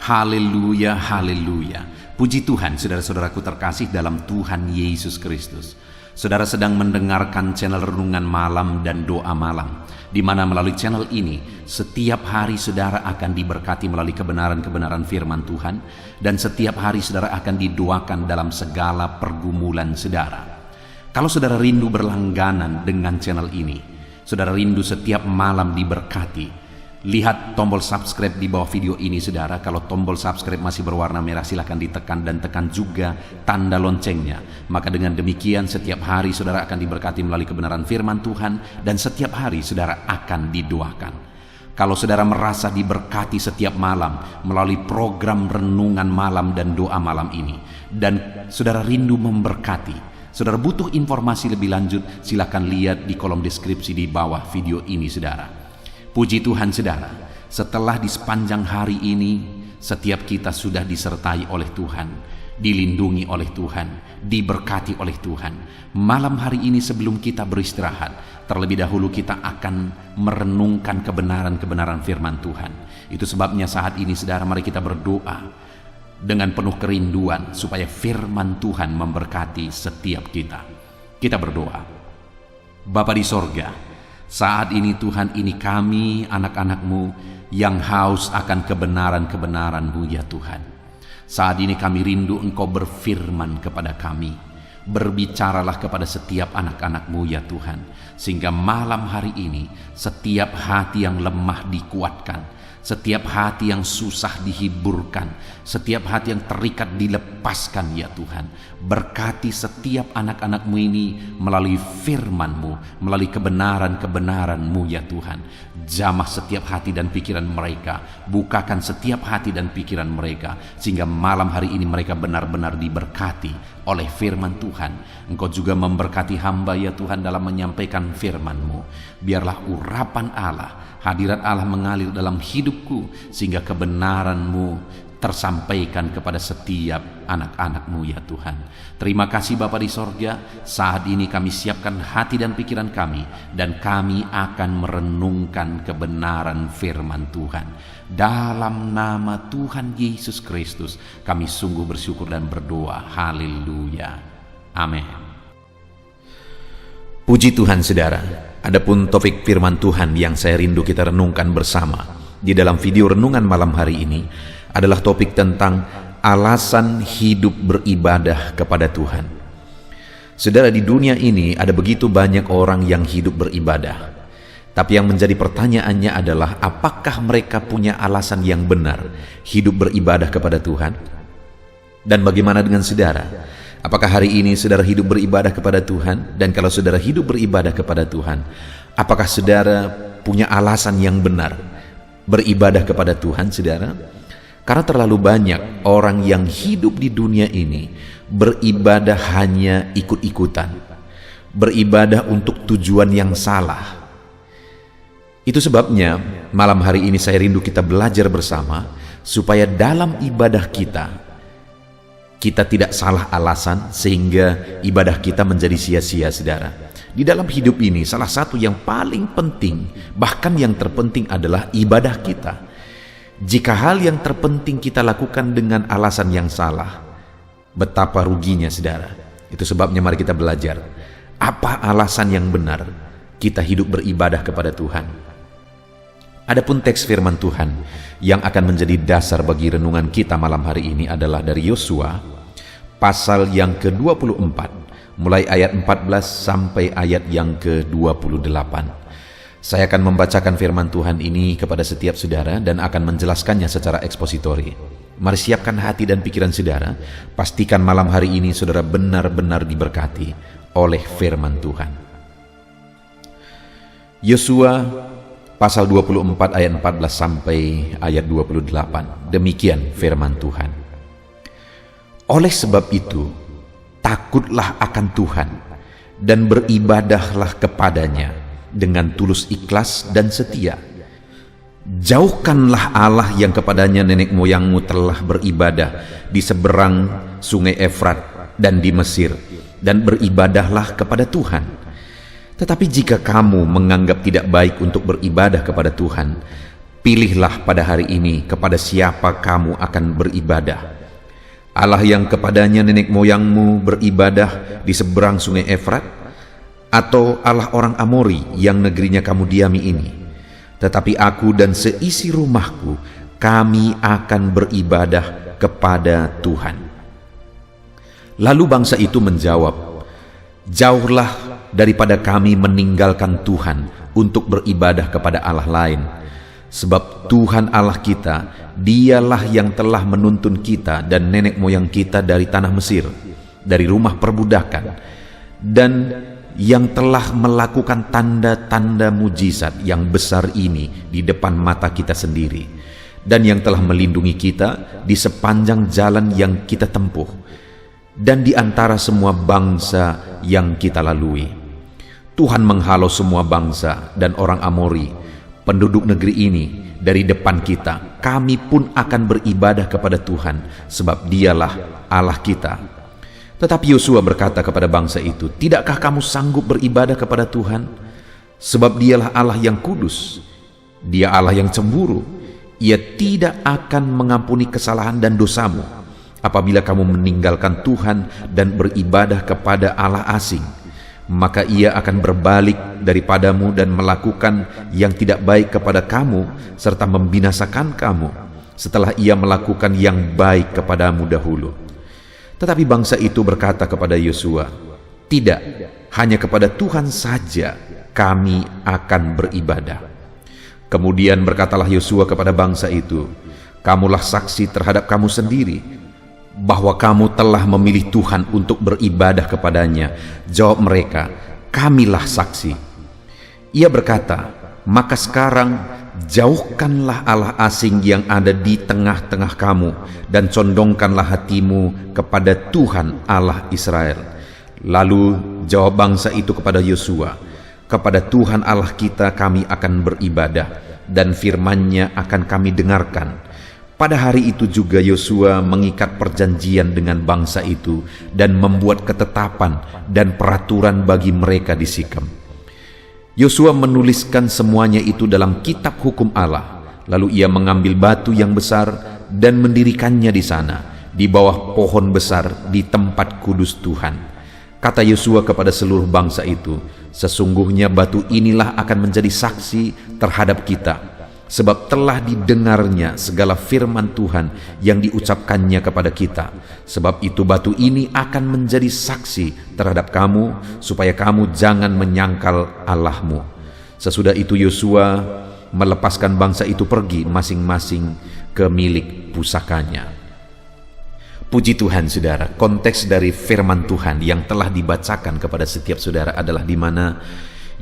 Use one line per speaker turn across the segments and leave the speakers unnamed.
Haleluya, haleluya. Puji Tuhan, saudara-saudaraku terkasih dalam Tuhan Yesus Kristus. Saudara sedang mendengarkan channel Renungan Malam dan Doa Malam, di mana melalui channel ini setiap hari saudara akan diberkati melalui kebenaran-kebenaran firman Tuhan, dan setiap hari saudara akan didoakan dalam segala pergumulan saudara. Kalau saudara rindu berlangganan dengan channel ini, saudara rindu setiap malam diberkati, lihat tombol subscribe di bawah video ini saudara. Kalau tombol subscribe masih berwarna merah, silakan ditekan dan tekan juga tanda loncengnya. Maka dengan demikian setiap hari saudara akan diberkati melalui kebenaran firman Tuhan, dan setiap hari saudara akan didoakan. Kalau saudara merasa diberkati setiap malam melalui program Renungan Malam dan Doa Malam ini, dan saudara rindu memberkati, saudara butuh informasi lebih lanjut, silakan lihat di kolom deskripsi di bawah video ini saudara. Puji Tuhan saudara, setelah di sepanjang hari ini setiap kita sudah disertai oleh Tuhan, dilindungi oleh Tuhan, diberkati oleh Tuhan. Malam hari ini sebelum kita beristirahat, terlebih dahulu kita akan merenungkan kebenaran-kebenaran firman Tuhan. Itu sebabnya saat ini saudara, mari kita berdoa dengan penuh kerinduan supaya firman Tuhan memberkati setiap kita. Kita berdoa. Bapa di sorga, saat ini Tuhan, ini kami anak-anak-Mu yang haus akan kebenaran-kebenaran-Mu ya Tuhan. Saat ini kami rindu Engkau berfirman kepada kami. Berbicaralah kepada setiap anak-anak-Mu ya Tuhan, sehingga malam hari ini setiap hati yang lemah dikuatkan, setiap hati yang susah dihiburkan, setiap hati yang terikat dilepaskan ya Tuhan. Berkati setiap anak-anak-Mu ini melalui firman-Mu, melalui kebenaran-kebenaran-Mu ya Tuhan. Jamah setiap hati dan pikiran mereka, bukakan setiap hati dan pikiran mereka, sehingga malam hari ini mereka benar-benar diberkati oleh firman Tuhan. Engkau juga memberkati hamba ya Tuhan dalam menyampaikan firman-Mu. Biarlah urapan Allah, hadirat Allah mengalir dalam hidupku, sehingga kebenaran-Mu tersampaikan kepada setiap anak-anak-Mu ya Tuhan. Terima kasih Bapa di sorga. Saat ini kami siapkan hati dan pikiran kami, dan kami akan merenungkan kebenaran firman Tuhan. Dalam nama Tuhan Yesus Kristus kami sungguh bersyukur dan berdoa. Haleluya. Amin. Puji Tuhan saudara. Adapun topik firman Tuhan yang saya rindu kita renungkan bersama di dalam video renungan malam hari ini adalah topik tentang alasan hidup beribadah kepada Tuhan. Saudara, di dunia ini ada begitu banyak orang yang hidup beribadah. Tapi yang menjadi pertanyaannya adalah, apakah mereka punya alasan yang benar hidup beribadah kepada Tuhan? Dan bagaimana dengan saudara? Apakah hari ini saudara hidup beribadah kepada Tuhan? Dan kalau saudara hidup beribadah kepada Tuhan, apakah saudara punya alasan yang benar beribadah kepada Tuhan, saudara? Karena terlalu banyak orang yang hidup di dunia ini beribadah hanya ikut-ikutan, beribadah untuk tujuan yang salah. Itu sebabnya malam hari ini saya rindu kita belajar bersama supaya dalam ibadah kita tidak salah alasan, sehingga ibadah kita menjadi sia-sia saudara. Di dalam hidup ini salah satu yang paling penting, bahkan yang terpenting adalah ibadah kita. Jika hal yang terpenting kita lakukan dengan alasan yang salah, betapa ruginya saudara. Itu sebabnya mari kita belajar apa alasan yang benar kita hidup beribadah kepada Tuhan. Adapun teks firman Tuhan yang akan menjadi dasar bagi renungan kita malam hari ini adalah dari Yosua pasal yang ke-24, mulai ayat 14 sampai ayat yang ke-28. Saya akan membacakan firman Tuhan ini kepada setiap saudara dan akan menjelaskannya secara ekspositori. Mari siapkan hati dan pikiran saudara. Pastikan malam hari ini saudara benar-benar diberkati oleh firman Tuhan. Yosua pasal 24 ayat 14 sampai ayat 28. Demikian firman Tuhan. Oleh sebab itu, takutlah akan Tuhan dan beribadahlah kepadanya dengan tulus ikhlas dan setia. Jauhkanlah Allah yang kepadanya nenek moyangmu telah beribadah di seberang sungai Efrat dan di Mesir, dan beribadahlah kepada Tuhan. Tetapi jika kamu menganggap tidak baik untuk beribadah kepada Tuhan, Pilihlah pada hari ini kepada siapa kamu akan beribadah. Allah yang kepadanya nenek moyangmu beribadah di seberang sungai Efrat, atau Allah orang Amori yang negerinya kamu diami ini? Tetapi aku dan seisi rumahku, kami akan beribadah kepada Tuhan. Lalu bangsa itu menjawab, jauhlah daripada kami meninggalkan Tuhan untuk beribadah kepada Allah lain. Sebab Tuhan Allah kita, dialah yang telah menuntun kita dan nenek moyang kita dari tanah Mesir, dari rumah perbudakan, dan yang telah melakukan tanda-tanda mujizat yang besar ini di depan mata kita sendiri, dan yang telah melindungi kita di sepanjang jalan yang kita tempuh, dan di antara semua bangsa yang kita lalui. Tuhan menghalau semua bangsa dan orang Amori, penduduk negeri ini, dari depan kita. Kami pun akan beribadah kepada Tuhan, sebab dialah Allah kita. Tetapi Yosua berkata kepada bangsa itu, tidakkah kamu sanggup beribadah kepada Tuhan? Sebab dialah Allah yang kudus, dia Allah yang cemburu. Ia tidak akan mengampuni kesalahan dan dosamu apabila kamu meninggalkan Tuhan dan beribadah kepada Allah asing. Maka ia akan berbalik daripadamu dan melakukan yang tidak baik kepada kamu, serta membinasakan kamu setelah ia melakukan yang baik kepadamu dahulu. Tetapi bangsa itu berkata kepada Yosua, tidak, hanya kepada Tuhan saja kami akan beribadah. Kemudian berkatalah Yosua kepada bangsa itu, kamulah saksi terhadap kamu sendiri bahwa kamu telah memilih Tuhan untuk beribadah kepadanya. Jawab mereka, kamilah saksi. Ia berkata, maka sekarang jauhkanlah Allah asing yang ada di tengah-tengah kamu, dan condongkanlah hatimu kepada Tuhan Allah Israel. Lalu jawab bangsa itu kepada Yosua, kepada Tuhan Allah kita kami akan beribadah, dan firman-Nya akan kami dengarkan. Pada hari itu juga Yosua mengikat perjanjian dengan bangsa itu dan membuat ketetapan dan peraturan bagi mereka di Sikem. Yosua menuliskan semuanya itu dalam kitab hukum Allah. Lalu ia mengambil batu yang besar dan mendirikannya di sana, di bawah pohon besar di tempat kudus Tuhan. Kata Yosua kepada seluruh bangsa itu, sesungguhnya batu inilah akan menjadi saksi terhadap kita, sebab telah didengarnya segala firman Tuhan yang diucapkannya kepada kita. Sebab itu batu ini akan menjadi saksi terhadap kamu, supaya kamu jangan menyangkal Allahmu. Sesudah itu Yosua melepaskan bangsa itu pergi masing-masing ke milik pusakanya. Puji Tuhan saudara, konteks dari firman Tuhan yang telah dibacakan kepada setiap saudara adalah di mana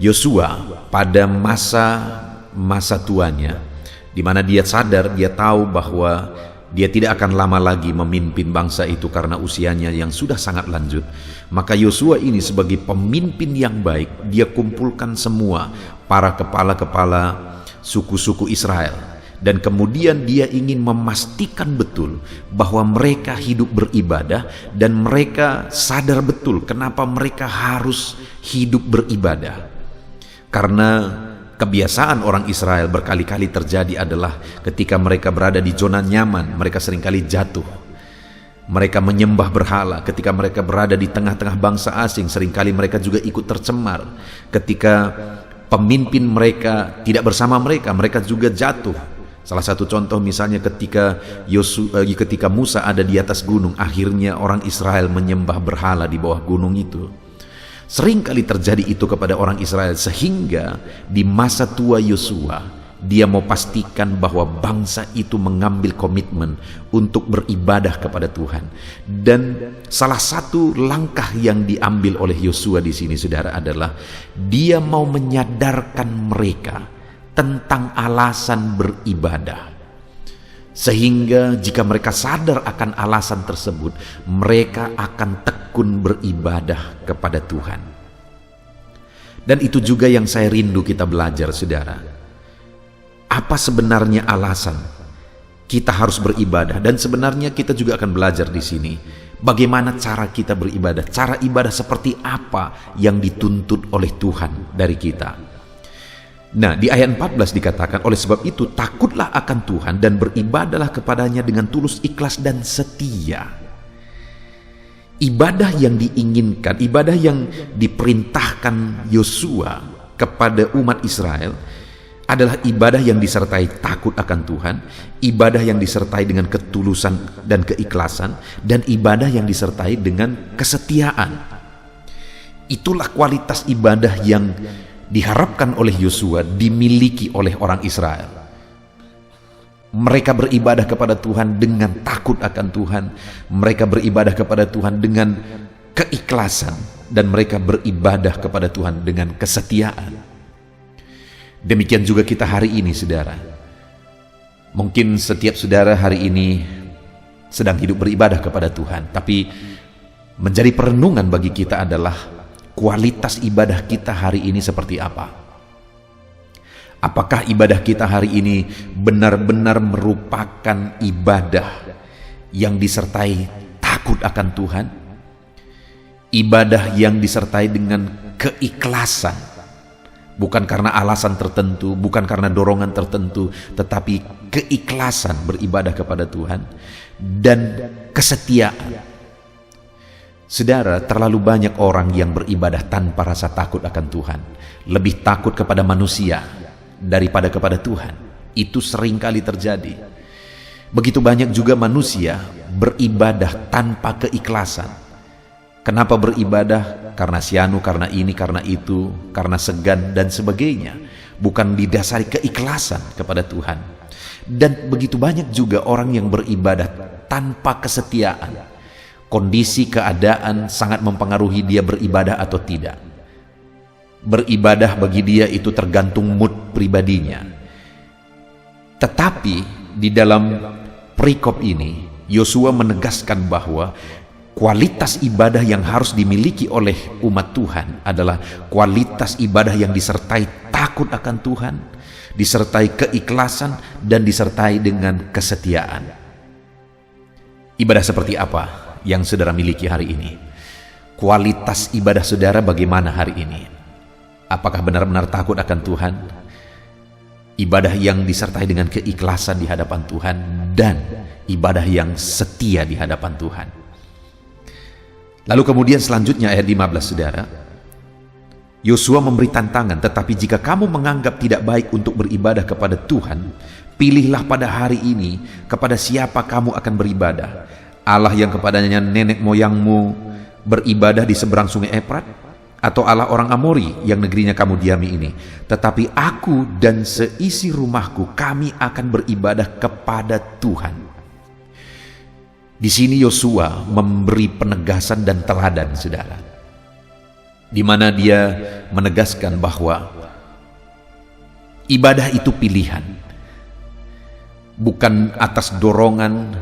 Yosua pada masa tuanya, di mana dia sadar, dia tahu bahwa dia tidak akan lama lagi memimpin bangsa itu karena usianya yang sudah sangat lanjut. Maka Yosua ini sebagai pemimpin yang baik, dia kumpulkan semua para kepala-kepala suku-suku Israel, dan kemudian dia ingin memastikan betul bahwa mereka hidup beribadah, dan mereka sadar betul kenapa mereka harus hidup beribadah. Karena kebiasaan orang Israel berkali-kali terjadi adalah ketika mereka berada di zona nyaman, mereka seringkali jatuh. Mereka menyembah berhala. Ketika mereka berada di tengah-tengah bangsa asing, seringkali mereka juga ikut tercemar. Ketika pemimpin mereka tidak bersama mereka, mereka juga jatuh. Salah satu contoh misalnya ketika Musa ada di atas gunung, akhirnya orang Israel menyembah berhala di bawah gunung itu. Sering kali terjadi itu kepada orang Israel, sehingga di masa tua Yosua, dia mau pastikan bahwa bangsa itu mengambil komitmen untuk beribadah kepada Tuhan. Dan salah satu langkah yang diambil oleh Yosua di sini, saudara, adalah dia mau menyadarkan mereka tentang alasan beribadah. Sehingga jika mereka sadar akan alasan tersebut, mereka akan tekun beribadah kepada Tuhan. Dan itu juga yang saya rindu kita belajar, saudara. Apa sebenarnya alasan kita harus beribadah? Dan sebenarnya kita juga akan belajar di sini bagaimana cara kita beribadah. Cara ibadah seperti apa yang dituntut oleh Tuhan dari kita.
Nah, di ayat 14 dikatakan, oleh sebab itu takutlah akan Tuhan dan beribadahlah kepadanya dengan tulus, ikhlas dan setia. Ibadah yang diinginkan, ibadah yang diperintahkan Yosua kepada umat Israel adalah ibadah yang disertai takut akan Tuhan, ibadah yang disertai dengan ketulusan dan keikhlasan, dan ibadah yang disertai dengan kesetiaan. Itulah kualitas ibadah yang diharapkan oleh Yosua dimiliki oleh orang Israel. Mereka beribadah kepada Tuhan dengan takut akan Tuhan, mereka beribadah kepada Tuhan dengan keikhlasan, dan mereka beribadah kepada Tuhan dengan kesetiaan. Demikian juga kita hari ini, saudara. Mungkin setiap saudara hari ini sedang hidup beribadah kepada Tuhan, tapi menjadi perenungan bagi kita adalah kualitas ibadah kita hari ini seperti apa? Apakah ibadah kita hari ini benar-benar merupakan ibadah yang disertai takut akan Tuhan? Ibadah yang disertai dengan keikhlasan, bukan karena alasan tertentu, bukan karena dorongan tertentu, tetapi keikhlasan beribadah kepada Tuhan dan kesetiaan. Saudara, terlalu banyak orang yang beribadah tanpa rasa takut akan Tuhan, lebih takut kepada manusia daripada kepada Tuhan. Itu seringkali terjadi. Begitu banyak juga manusia beribadah tanpa keikhlasan. Kenapa beribadah? Karena syanu, karena ini, karena itu, karena segan dan sebagainya, bukan didasari keikhlasan kepada Tuhan. Dan begitu banyak juga orang yang beribadah tanpa kesetiaan. Kondisi keadaan sangat mempengaruhi dia beribadah atau tidak. Beribadah bagi dia itu tergantung mood pribadinya. Tetapi di dalam perikop ini Yosua menegaskan bahwa kualitas ibadah yang harus dimiliki oleh umat Tuhan adalah kualitas ibadah yang disertai takut akan Tuhan, disertai keikhlasan, dan disertai dengan kesetiaan. Ibadah seperti apa yang saudara miliki hari ini? Kualitas ibadah saudara bagaimana hari ini? Apakah benar-benar takut akan Tuhan? Ibadah yang disertai dengan keikhlasan di hadapan Tuhan dan ibadah yang setia di hadapan Tuhan. Lalu kemudian selanjutnya ayat 15, saudara. Yosua memberi tantangan, tetapi jika kamu menganggap tidak baik untuk beribadah kepada Tuhan, pilihlah pada hari ini kepada siapa kamu akan beribadah. Allah yang kepadanya nenek moyangmu beribadah di seberang sungai Efrat, atau Allah orang Amori yang negerinya kamu diami ini. Tetapi aku dan seisi rumahku, kami akan beribadah kepada Tuhan. Di sini Yosua memberi penegasan dan teladan, saudara, di mana dia menegaskan bahwa ibadah itu pilihan, bukan atas dorongan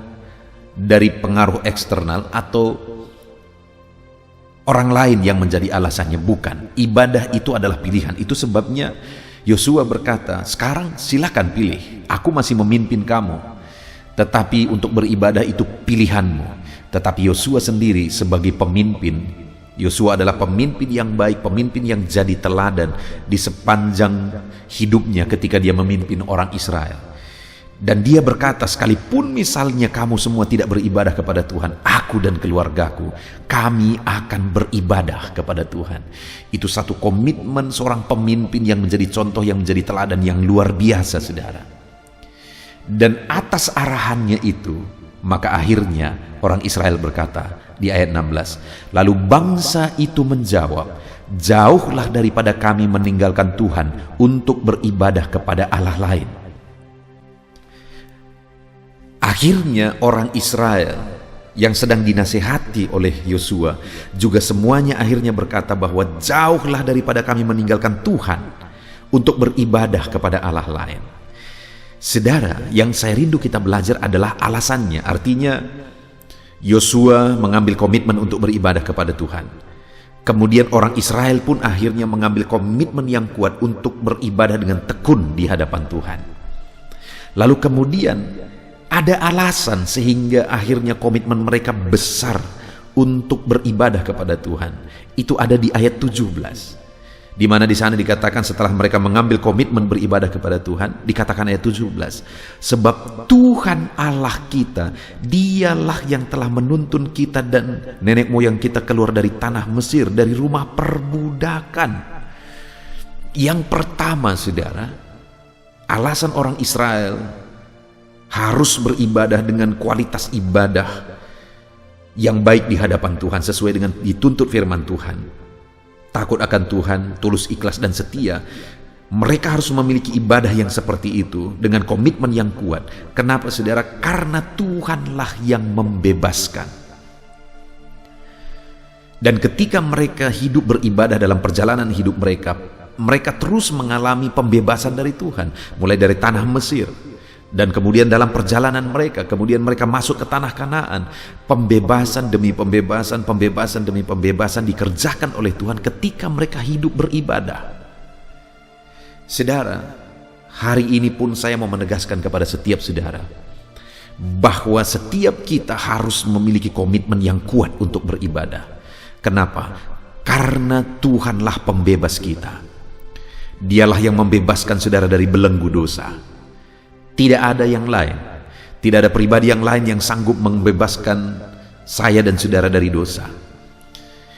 dari pengaruh eksternal atau orang lain yang menjadi alasannya. Bukan. Ibadah itu adalah pilihan. Itu sebabnya Yosua berkata, sekarang silakan pilih, aku masih memimpin kamu, tetapi untuk beribadah itu pilihanmu. Tetapi Yosua sendiri sebagai pemimpin, Yosua adalah pemimpin yang baik, pemimpin yang jadi teladan di sepanjang hidupnya ketika dia memimpin orang Israel. Dan dia berkata, sekalipun misalnya kamu semua tidak beribadah kepada Tuhan, aku dan keluargaku, kami akan beribadah kepada Tuhan. Itu satu komitmen seorang pemimpin yang menjadi contoh, yang menjadi teladan yang luar biasa, saudara. Dan atas arahannya itu, maka akhirnya orang Israel berkata di ayat 16, lalu bangsa itu menjawab, jauhlah daripada kami meninggalkan Tuhan untuk beribadah kepada Allah lain. Akhirnya orang Israel yang sedang dinasehati oleh Yosua juga semuanya akhirnya berkata bahwa jauhlah daripada kami meninggalkan Tuhan untuk beribadah kepada Allah lain. Saudara, yang saya rindu kita belajar adalah alasannya. Artinya Yosua mengambil komitmen untuk beribadah kepada Tuhan. Kemudian orang Israel pun akhirnya mengambil komitmen yang kuat untuk beribadah dengan tekun di hadapan Tuhan. Lalu kemudian ada alasan sehingga akhirnya komitmen mereka besar untuk beribadah kepada Tuhan. Itu ada di ayat 17. Di mana di sana dikatakan setelah mereka mengambil komitmen beribadah kepada Tuhan, dikatakan ayat 17, sebab Tuhan Allah kita, dialah yang telah menuntun kita dan nenek moyang kita keluar dari tanah Mesir, dari rumah perbudakan. Yang pertama, saudara, alasan orang Israel harus beribadah dengan kualitas ibadah yang baik di hadapan Tuhan sesuai dengan dituntut firman Tuhan. Takut akan Tuhan, tulus, ikhlas, dan setia. Mereka harus memiliki ibadah yang seperti itu dengan komitmen yang kuat. Kenapa, saudara? Karena Tuhanlah yang membebaskan. Dan ketika mereka hidup beribadah dalam perjalanan hidup mereka, mereka terus mengalami pembebasan dari Tuhan. Mulai dari tanah Mesir. Dan kemudian dalam perjalanan mereka, kemudian mereka masuk ke tanah Kanaan. Pembebasan demi pembebasan, pembebasan demi pembebasan dikerjakan oleh Tuhan ketika mereka hidup beribadah. Saudara, hari ini pun saya mau menegaskan kepada setiap saudara bahwa setiap kita harus memiliki komitmen yang kuat untuk beribadah. Kenapa? Karena Tuhanlah pembebas kita. Dialah yang membebaskan saudara dari belenggu dosa. Tidak ada yang lain. Tidak ada pribadi yang lain yang sanggup membebaskan saya dan saudara dari dosa.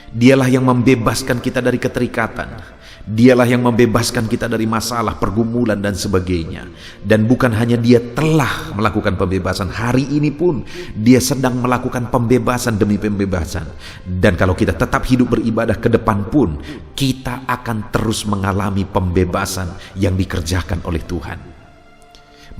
Dialah yang membebaskan kita dari keterikatan. Dialah yang membebaskan kita dari masalah, pergumulan, dan sebagainya. Dan bukan hanya Dia telah melakukan pembebasan, hari ini pun Dia sedang melakukan pembebasan demi pembebasan. Dan kalau kita tetap hidup beribadah ke depan pun, kita akan terus mengalami pembebasan yang dikerjakan oleh Tuhan.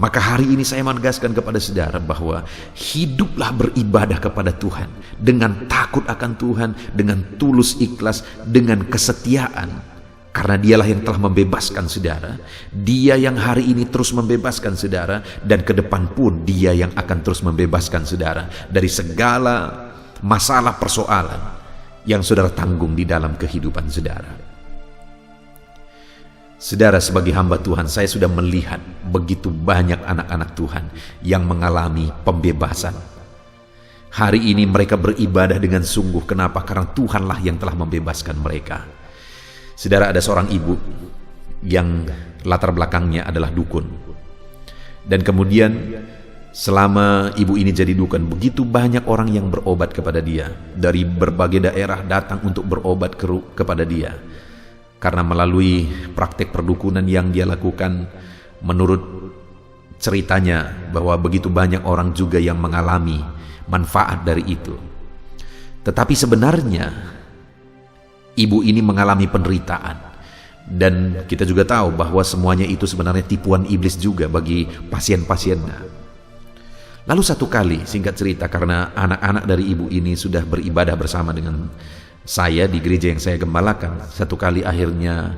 Maka hari ini saya menegaskan kepada saudara bahwa hiduplah beribadah kepada Tuhan dengan takut akan Tuhan, dengan tulus ikhlas, dengan kesetiaan. Karena Dialah yang telah membebaskan saudara. Dia yang hari ini terus membebaskan saudara, dan ke depan pun Dia yang akan terus membebaskan saudara dari segala masalah persoalan yang saudara tanggung di dalam kehidupan saudara. Saudara, sebagai hamba Tuhan, saya sudah melihat begitu banyak anak-anak Tuhan yang mengalami pembebasan. Hari ini mereka beribadah dengan sungguh. Kenapa? Karena Tuhanlah yang telah membebaskan mereka. Saudara, ada seorang ibu yang latar belakangnya adalah dukun. Dan kemudian selama ibu ini jadi dukun, begitu banyak orang yang berobat kepada dia. Dari berbagai daerah datang untuk berobat kepada dia. Karena melalui praktek perdukunan yang dia lakukan, menurut ceritanya bahwa begitu banyak orang juga yang mengalami manfaat dari itu. Tetapi sebenarnya ibu ini mengalami penderitaan. Dan kita juga tahu bahwa semuanya itu sebenarnya tipuan iblis juga bagi pasien-pasiennya. Lalu satu kali, singkat cerita, karena anak-anak dari ibu ini sudah beribadah bersama dengan saya di gereja yang saya gembalakan, satu kali akhirnya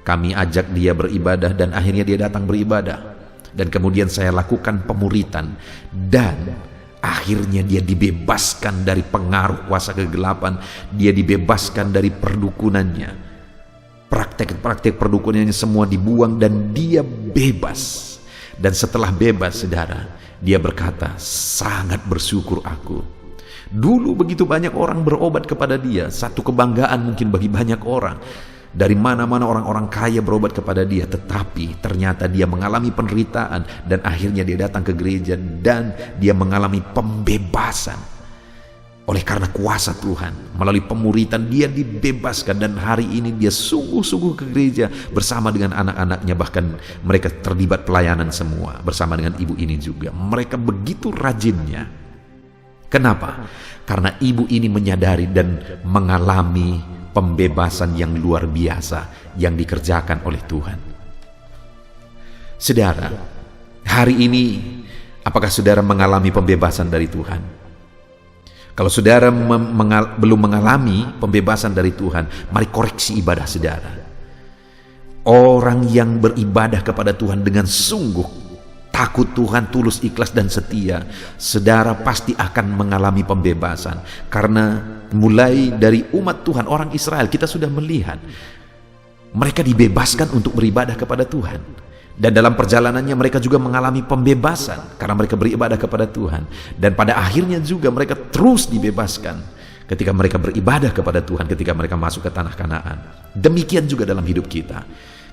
kami ajak dia beribadah, dan akhirnya dia datang beribadah. Dan kemudian saya lakukan pemuritan, dan akhirnya dia dibebaskan dari pengaruh kuasa kegelapan. Dia dibebaskan dari perdukunannya. Praktek-praktek perdukunannya semua dibuang, dan dia bebas. Dan setelah bebas, saudara, dia berkata, sangat bersyukur aku. Dulu begitu banyak orang berobat kepada dia, satu kebanggaan mungkin bagi banyak orang. Dari mana-mana orang-orang kaya berobat kepada dia, tetapi ternyata dia mengalami penderitaan, dan akhirnya dia datang ke gereja dan dia mengalami pembebasan. Oleh karena kuasa Tuhan, melalui pemuritan dia dibebaskan, dan hari ini dia sungguh-sungguh ke gereja bersama dengan anak-anaknya, bahkan mereka terlibat pelayanan semua bersama dengan ibu ini juga. Mereka begitu rajinnya. Kenapa? Karena ibu ini menyadari dan mengalami pembebasan yang luar biasa yang dikerjakan oleh Tuhan. Saudara, hari ini apakah saudara mengalami pembebasan dari Tuhan? Kalau saudara belum mengalami pembebasan dari Tuhan, mari koreksi ibadah saudara. Orang yang beribadah kepada Tuhan dengan sungguh, takut Tuhan, tulus, ikhlas, dan setia, saudara pasti akan mengalami pembebasan. Karena mulai dari umat Tuhan, orang Israel, kita sudah melihat mereka dibebaskan untuk beribadah kepada Tuhan. Dan dalam perjalanannya mereka juga mengalami pembebasan karena mereka beribadah kepada Tuhan. Dan pada akhirnya juga mereka terus dibebaskan ketika mereka beribadah kepada Tuhan, ketika mereka masuk ke tanah Kanaan. Demikian juga dalam hidup kita.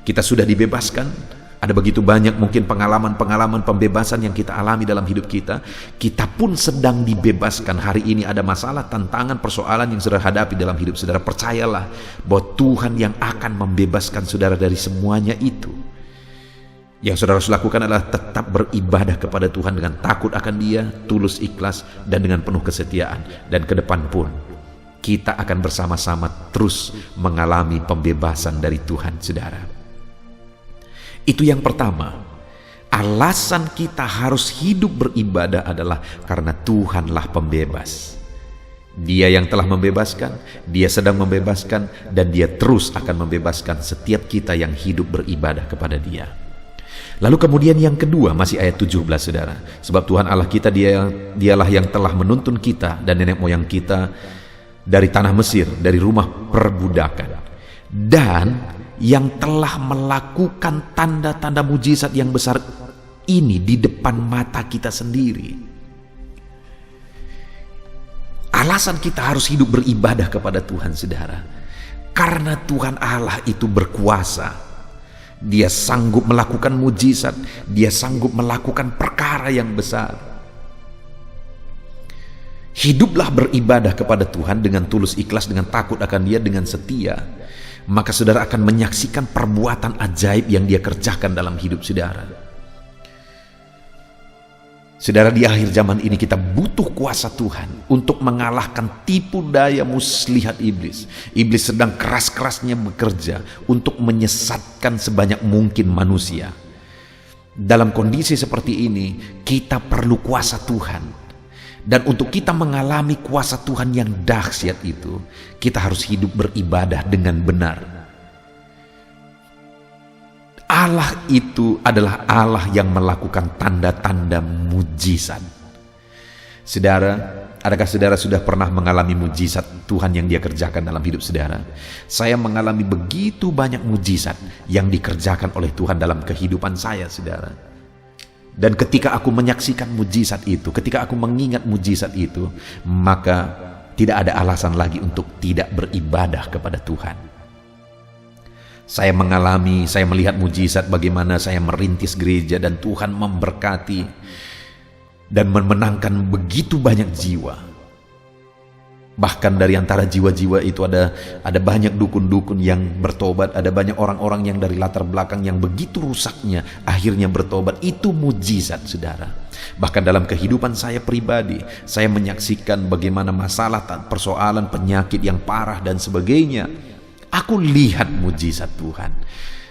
Kita sudah dibebaskan. Ada begitu banyak mungkin pengalaman-pengalaman pembebasan yang kita alami dalam hidup kita. Kita pun sedang dibebaskan. Hari ini ada masalah, tantangan, persoalan yang saudara hadapi dalam hidup saudara. Percayalah bahwa Tuhan yang akan membebaskan saudara dari semuanya itu. Yang saudara harus lakukan adalah tetap beribadah kepada Tuhan dengan takut akan Dia, tulus ikhlas, dan dengan penuh kesetiaan. Dan ke depan pun kita akan bersama-sama terus mengalami pembebasan dari Tuhan, saudara. Itu yang pertama. Alasan kita harus hidup beribadah adalah karena Tuhanlah pembebas. Dia yang telah membebaskan, Dia sedang membebaskan, dan Dia terus akan membebaskan setiap kita yang hidup beribadah kepada Dia. Lalu kemudian yang kedua, masih ayat 17, saudara. Sebab Tuhan Allah kita, Dialah yang telah menuntun kita dan nenek moyang kita dari tanah Mesir, dari rumah perbudakan. Dan yang telah melakukan tanda-tanda mujizat yang besar ini di depan mata kita sendiri. Alasan kita harus hidup beribadah kepada Tuhan, saudara, karena Tuhan Allah itu berkuasa. Dia sanggup melakukan mujizat, Dia sanggup melakukan perkara yang besar. Hiduplah beribadah kepada Tuhan dengan tulus ikhlas, dengan takut akan Dia, dengan setia. Maka saudara akan menyaksikan perbuatan ajaib yang Dia kerjakan dalam hidup saudara. Saudara, di akhir zaman ini kita butuh kuasa Tuhan untuk mengalahkan tipu daya muslihat iblis. Iblis sedang keras-kerasnya bekerja untuk menyesatkan sebanyak mungkin manusia. Dalam kondisi seperti ini, kita perlu kuasa Tuhan. Dan untuk kita mengalami kuasa Tuhan yang dahsyat itu, kita harus hidup beribadah dengan benar. Allah itu adalah Allah yang melakukan tanda-tanda mujizat. Saudara, adakah saudara sudah pernah mengalami mujizat Tuhan yang Dia kerjakan dalam hidup saudara? Saya mengalami begitu banyak mujizat yang dikerjakan oleh Tuhan dalam kehidupan saya, saudara. Dan ketika aku menyaksikan mujizat itu, ketika aku mengingat mujizat itu, maka tidak ada alasan lagi untuk tidak beribadah kepada Tuhan. Saya melihat mujizat bagaimana saya merintis gereja dan Tuhan memberkati dan memenangkan begitu banyak jiwa. Bahkan dari antara jiwa-jiwa itu ada banyak dukun-dukun yang bertobat, ada banyak orang-orang yang dari latar belakang yang begitu rusaknya akhirnya bertobat. Itu mujizat, saudara. Bahkan dalam kehidupan saya pribadi, saya menyaksikan bagaimana masalah, persoalan, penyakit yang parah dan sebagainya. Aku lihat mujizat Tuhan.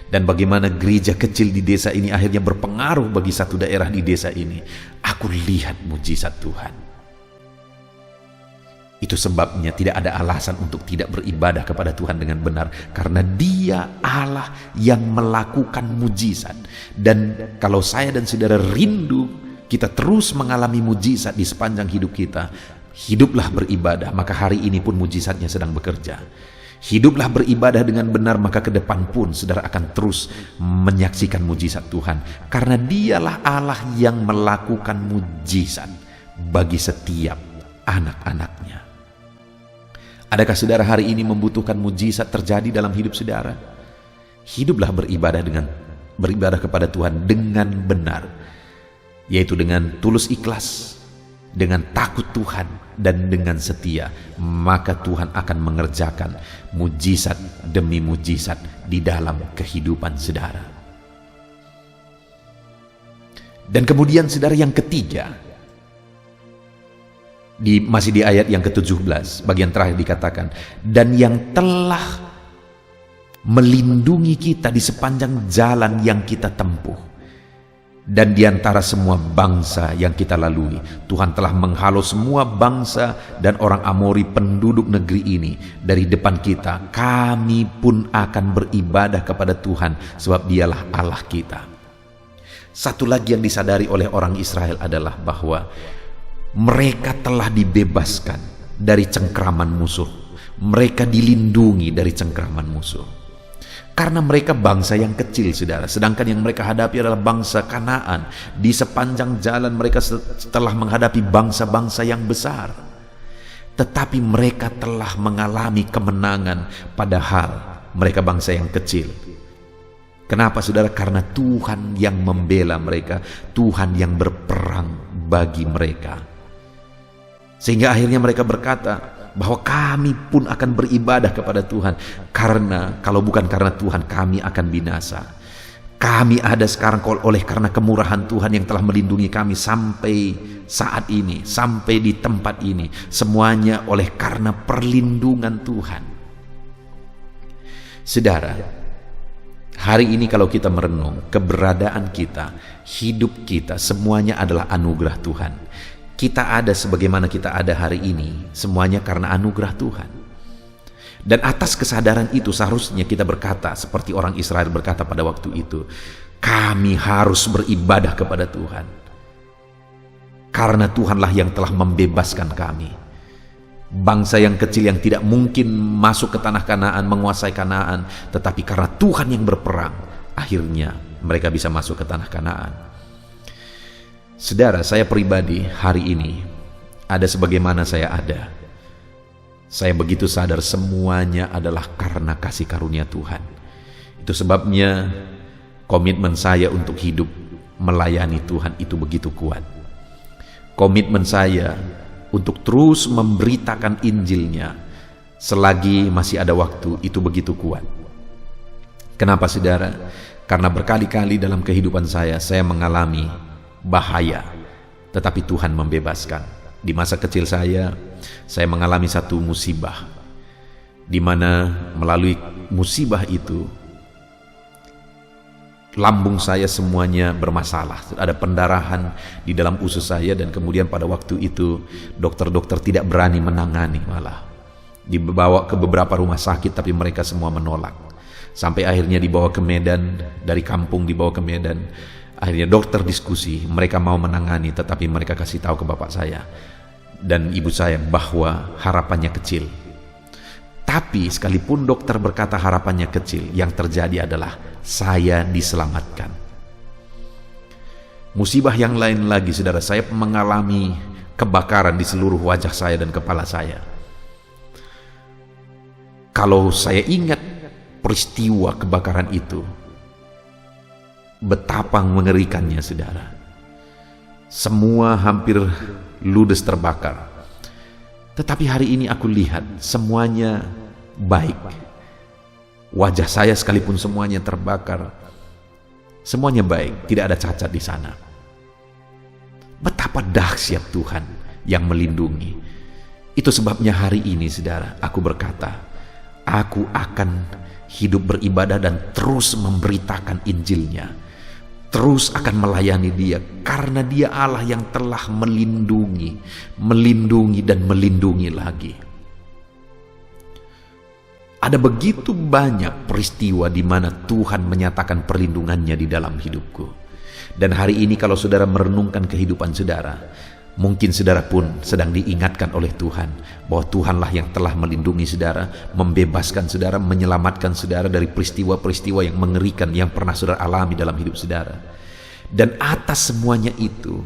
Dan bagaimana gereja kecil di desa ini akhirnya berpengaruh bagi satu daerah di desa ini. Aku lihat mujizat Tuhan. Itu sebabnya tidak ada alasan untuk tidak beribadah kepada Tuhan dengan benar. Karena Dia Allah yang melakukan mujizat. Dan kalau saya dan saudara rindu kita terus mengalami mujizat di sepanjang hidup kita, hiduplah beribadah, maka hari ini pun mujizatnya sedang bekerja. Hiduplah beribadah dengan benar, maka ke depan pun saudara akan terus menyaksikan mujizat Tuhan. Karena Dialah Allah yang melakukan mujizat bagi setiap anak-anaknya. Adakah saudara hari ini membutuhkan mujizat terjadi dalam hidup saudara? Hiduplah beribadah kepada Tuhan dengan benar, yaitu dengan tulus ikhlas, dengan takut Tuhan, dan dengan setia. Maka Tuhan akan mengerjakan mujizat demi mujizat di dalam kehidupan saudara. Dan kemudian saudara, yang ketiga, masih di ayat yang ke-17, bagian terakhir dikatakan, dan yang telah melindungi kita di sepanjang jalan yang kita tempuh, dan di antara semua bangsa yang kita lalui. Tuhan telah menghalau semua bangsa dan orang Amori penduduk negeri ini dari depan kita. Kami pun akan beribadah kepada Tuhan, sebab Dialah Allah kita. Satu lagi yang disadari oleh orang Israel adalah bahwa mereka telah dibebaskan dari cengkraman musuh. Mereka dilindungi dari cengkraman musuh. Karena mereka bangsa yang kecil, saudara. Sedangkan yang mereka hadapi adalah bangsa Kanaan. Di sepanjang jalan mereka telah menghadapi bangsa-bangsa yang besar. tetapi mereka telah mengalami kemenangan padahal mereka bangsa yang kecil. Kenapa saudara? Karena Tuhan yang membela mereka, Tuhan yang berperang bagi mereka. Sehingga akhirnya mereka berkata bahwa kami pun akan beribadah kepada Tuhan, karena kalau bukan karena Tuhan kami akan binasa. Kami ada sekarang karena kemurahan Tuhan yang telah melindungi kami sampai saat ini, sampai di tempat ini. Semuanya oleh karena perlindungan Tuhan. Saudara, hari ini kalau kita merenung, keberadaan kita, hidup kita, semuanya adalah anugerah Tuhan. Kita ada sebagaimana kita ada hari ini, semuanya karena anugerah Tuhan. Dan atas kesadaran itu seharusnya kita berkata seperti orang Israel berkata pada waktu itu, kami harus beribadah kepada Tuhan. Karena Tuhanlah yang telah membebaskan kami. Bangsa yang kecil yang tidak mungkin masuk ke tanah Kanaan, menguasai Kanaan, tetapi karena Tuhan yang berperang, akhirnya mereka bisa masuk ke tanah Kanaan. Saudara, saya pribadi hari ini ada sebagaimana saya ada. Saya begitu sadar semuanya adalah karena kasih karunia Tuhan. Itu sebabnya komitmen saya untuk hidup melayani Tuhan itu begitu kuat. Komitmen saya untuk terus memberitakan Injilnya selagi masih ada waktu itu begitu kuat. Kenapa saudara? Karena berkali-kali dalam kehidupan saya mengalami bahaya, tetapi Tuhan membebaskan. Di masa kecil saya mengalami satu musibah, di mana melalui musibah itu lambung saya semuanya bermasalah. Ada pendarahan di dalam usus saya, dan kemudian pada waktu itu dokter-dokter tidak berani menangani, malah dibawa ke beberapa rumah sakit, tapi mereka semua menolak. Sampai akhirnya dibawa ke Medan, dari kampung dibawa ke Medan. Akhirnya dokter diskusi, mereka mau menangani, tetapi mereka kasih tahu ke bapak saya dan ibu saya bahwa harapannya kecil. Tapi sekalipun dokter berkata harapannya kecil, yang terjadi adalah saya diselamatkan. Musibah yang lain lagi, saudara, saya mengalami kebakaran di seluruh wajah saya dan kepala saya. Kalau saya ingat peristiwa kebakaran itu, betapa mengerikannya, saudara. Semua hampir ludes terbakar. Tetapi hari ini aku lihat semuanya baik. Wajah saya sekalipun semuanya terbakar, semuanya baik, tidak ada cacat di sana. Betapa dahsyat Tuhan yang melindungi. Itu sebabnya hari ini, saudara, aku berkata, aku akan hidup beribadah dan terus memberitakan Injilnya, terus akan melayani Dia, karena Dia Allah yang telah melindungi dan melindungi lagi. Ada begitu banyak peristiwa di mana Tuhan menyatakan perlindungannya di dalam hidupku. Dan hari ini kalau saudara merenungkan kehidupan saudara, mungkin saudara pun sedang diingatkan oleh Tuhan bahwa Tuhanlah yang telah melindungi saudara, membebaskan saudara, menyelamatkan saudara dari peristiwa-peristiwa yang mengerikan yang pernah saudara alami dalam hidup saudara. Dan atas semuanya itu,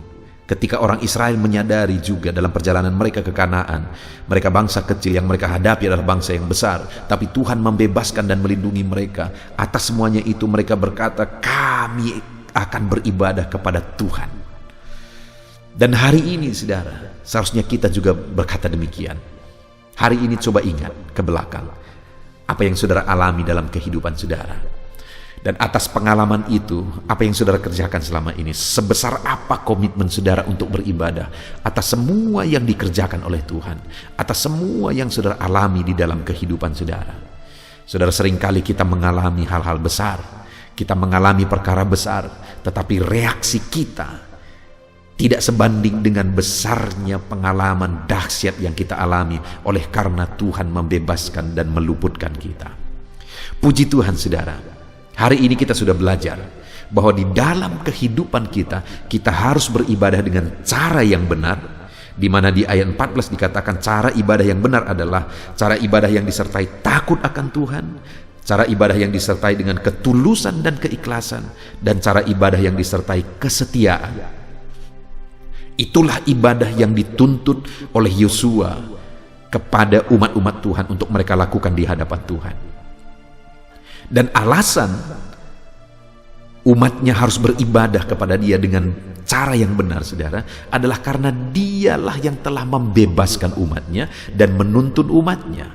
ketika orang Israel menyadari juga dalam perjalanan mereka ke Kanaan, mereka bangsa kecil, yang mereka hadapi adalah bangsa yang besar, tapi Tuhan membebaskan dan melindungi mereka. Atas semuanya itu mereka berkata, kami akan beribadah kepada Tuhan. Dan hari ini, saudara, seharusnya kita juga berkata demikian. Hari ini coba ingat ke belakang apa yang saudara alami dalam kehidupan saudara. Dan atas pengalaman itu, apa yang saudara kerjakan selama ini, sebesar apa komitmen saudara untuk beribadah atas semua yang dikerjakan oleh Tuhan, atas semua yang saudara alami di dalam kehidupan saudara. Saudara, seringkali kita mengalami hal-hal besar, kita mengalami perkara besar, tetapi reaksi kita tidak sebanding dengan besarnya pengalaman dahsyat yang kita alami oleh karena Tuhan membebaskan dan meluputkan kita. Puji Tuhan, saudara. Hari ini kita sudah belajar bahwa di dalam kehidupan kita harus beribadah dengan cara yang benar, di mana di ayat 14 dikatakan cara ibadah yang benar adalah cara ibadah yang disertai takut akan Tuhan, cara ibadah yang disertai dengan ketulusan dan keikhlasan, dan cara ibadah yang disertai kesetiaan. Itulah ibadah yang dituntut oleh Yosua kepada umat-umat Tuhan untuk mereka lakukan di hadapan Tuhan. Dan alasan umatnya harus beribadah kepada Dia dengan cara yang benar, saudara, adalah karena Dialah yang telah membebaskan umatnya dan menuntun umatnya.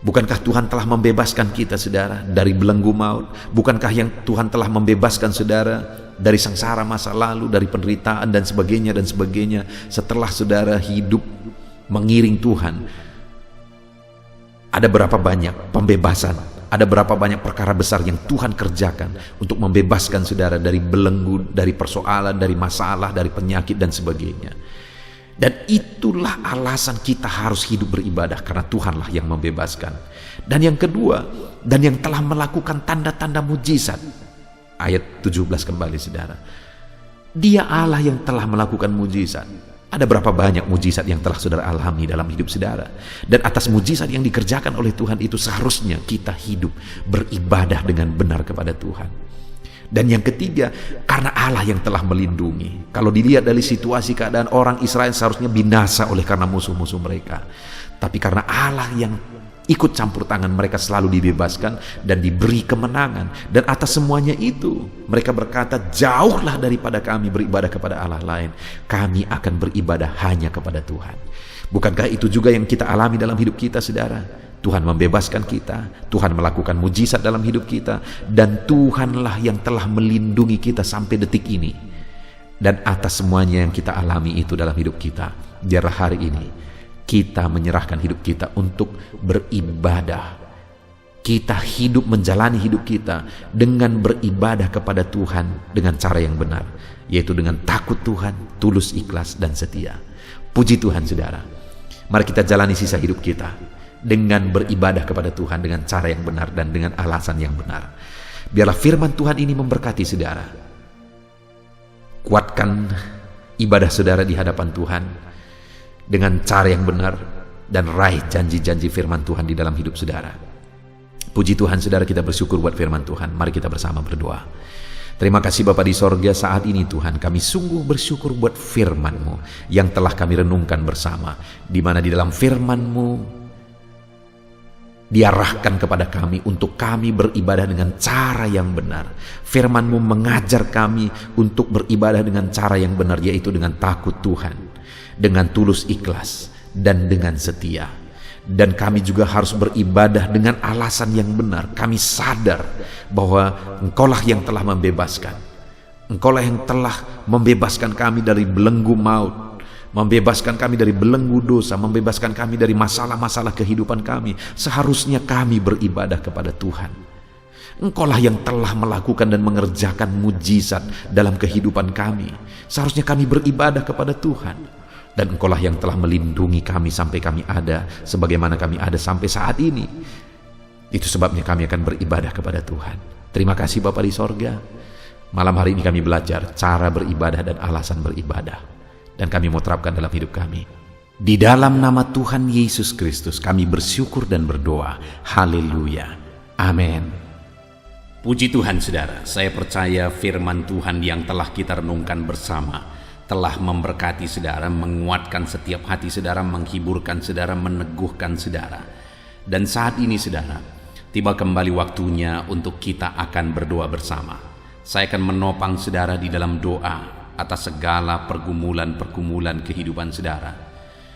Bukankah Tuhan telah membebaskan kita, saudara, dari belenggu maut? Bukankah yang Tuhan telah membebaskan saudara dari sengsara masa lalu, dari penderitaan dan sebagainya setelah saudara hidup mengiring Tuhan? Ada berapa banyak pembebasan, ada berapa banyak perkara besar yang Tuhan kerjakan untuk membebaskan saudara dari belenggu, dari persoalan, dari masalah, dari penyakit dan sebagainya. Dan itulah alasan kita harus hidup beribadah, karena Tuhanlah yang membebaskan. Dan yang kedua, dan yang telah melakukan tanda-tanda mujizat. Ayat 17 kembali, saudara. Dia Allah yang telah melakukan mujizat. Ada berapa banyak mujizat yang telah saudara alami dalam hidup saudara. Dan atas mujizat yang dikerjakan oleh Tuhan itu seharusnya kita hidup beribadah dengan benar kepada Tuhan. Dan yang ketiga, karena Allah yang telah melindungi. Kalau dilihat dari situasi keadaan orang Israel seharusnya binasa oleh karena musuh-musuh mereka. Tapi karena Allah yang ikut campur tangan, mereka selalu dibebaskan dan diberi kemenangan. Dan atas semuanya itu, mereka berkata, jauhlah daripada kami beribadah kepada Allah lain. Kami akan beribadah hanya kepada Tuhan. Bukankah itu juga yang kita alami dalam hidup kita, saudara? Tuhan membebaskan kita, Tuhan melakukan mujizat dalam hidup kita, dan Tuhanlah yang telah melindungi kita sampai detik ini. Dan atas semuanya yang kita alami itu dalam hidup kita, biarlah hari ini kita menyerahkan hidup kita untuk beribadah. Kita hidup menjalani hidup kita dengan beribadah kepada Tuhan dengan cara yang benar, yaitu dengan takut Tuhan, tulus, ikhlas, dan setia. Puji Tuhan, saudara. Mari kita jalani sisa hidup kita dengan beribadah kepada Tuhan dengan cara yang benar dan dengan alasan yang benar. Biarlah firman Tuhan ini memberkati saudara. Kuatkan ibadah saudara di hadapan Tuhan dengan cara yang benar, dan raih janji-janji firman Tuhan di dalam hidup saudara. Puji Tuhan, saudara, kita bersyukur buat firman Tuhan. Mari kita bersama berdoa. Terima kasih Bapa di sorga, saat ini Tuhan kami sungguh bersyukur buat firman-Mu yang telah kami renungkan bersama, di mana di dalam firman-Mu diarahkan kepada kami untuk kami beribadah dengan cara yang benar. Firman-Mu mengajar kami untuk beribadah dengan cara yang benar, yaitu dengan takut Tuhan, dengan tulus ikhlas, dan dengan setia. Dan kami juga harus beribadah dengan alasan yang benar. Kami sadar bahwa Engkaulah yang telah membebaskan. Engkaulah yang telah membebaskan kami dari belenggu maut, membebaskan kami dari belenggu dosa, membebaskan kami dari masalah-masalah kehidupan kami. Seharusnya kami beribadah kepada Tuhan. Engkaulah yang telah melakukan dan mengerjakan mujizat dalam kehidupan kami. Seharusnya kami beribadah kepada Tuhan. Dan Engkaulah yang telah melindungi kami sampai kami ada sebagaimana kami ada sampai saat ini. Itu sebabnya kami akan beribadah kepada Tuhan. Terima kasih Bapa di sorga. Malam hari ini kami belajar cara beribadah dan alasan beribadah, dan kami mau terapkan dalam hidup kami. Di dalam nama Tuhan Yesus Kristus kami bersyukur dan berdoa. Haleluya. Amin.
Puji Tuhan, saudara. Saya percaya firman Tuhan yang telah kita renungkan bersama telah memberkati saudara, menguatkan setiap hati saudara, menghiburkan saudara, meneguhkan saudara. Dan saat ini saudara, tiba kembali waktunya untuk kita akan berdoa bersama. Saya akan menopang saudara di dalam doa atas segala pergumulan-pergumulan kehidupan saudara.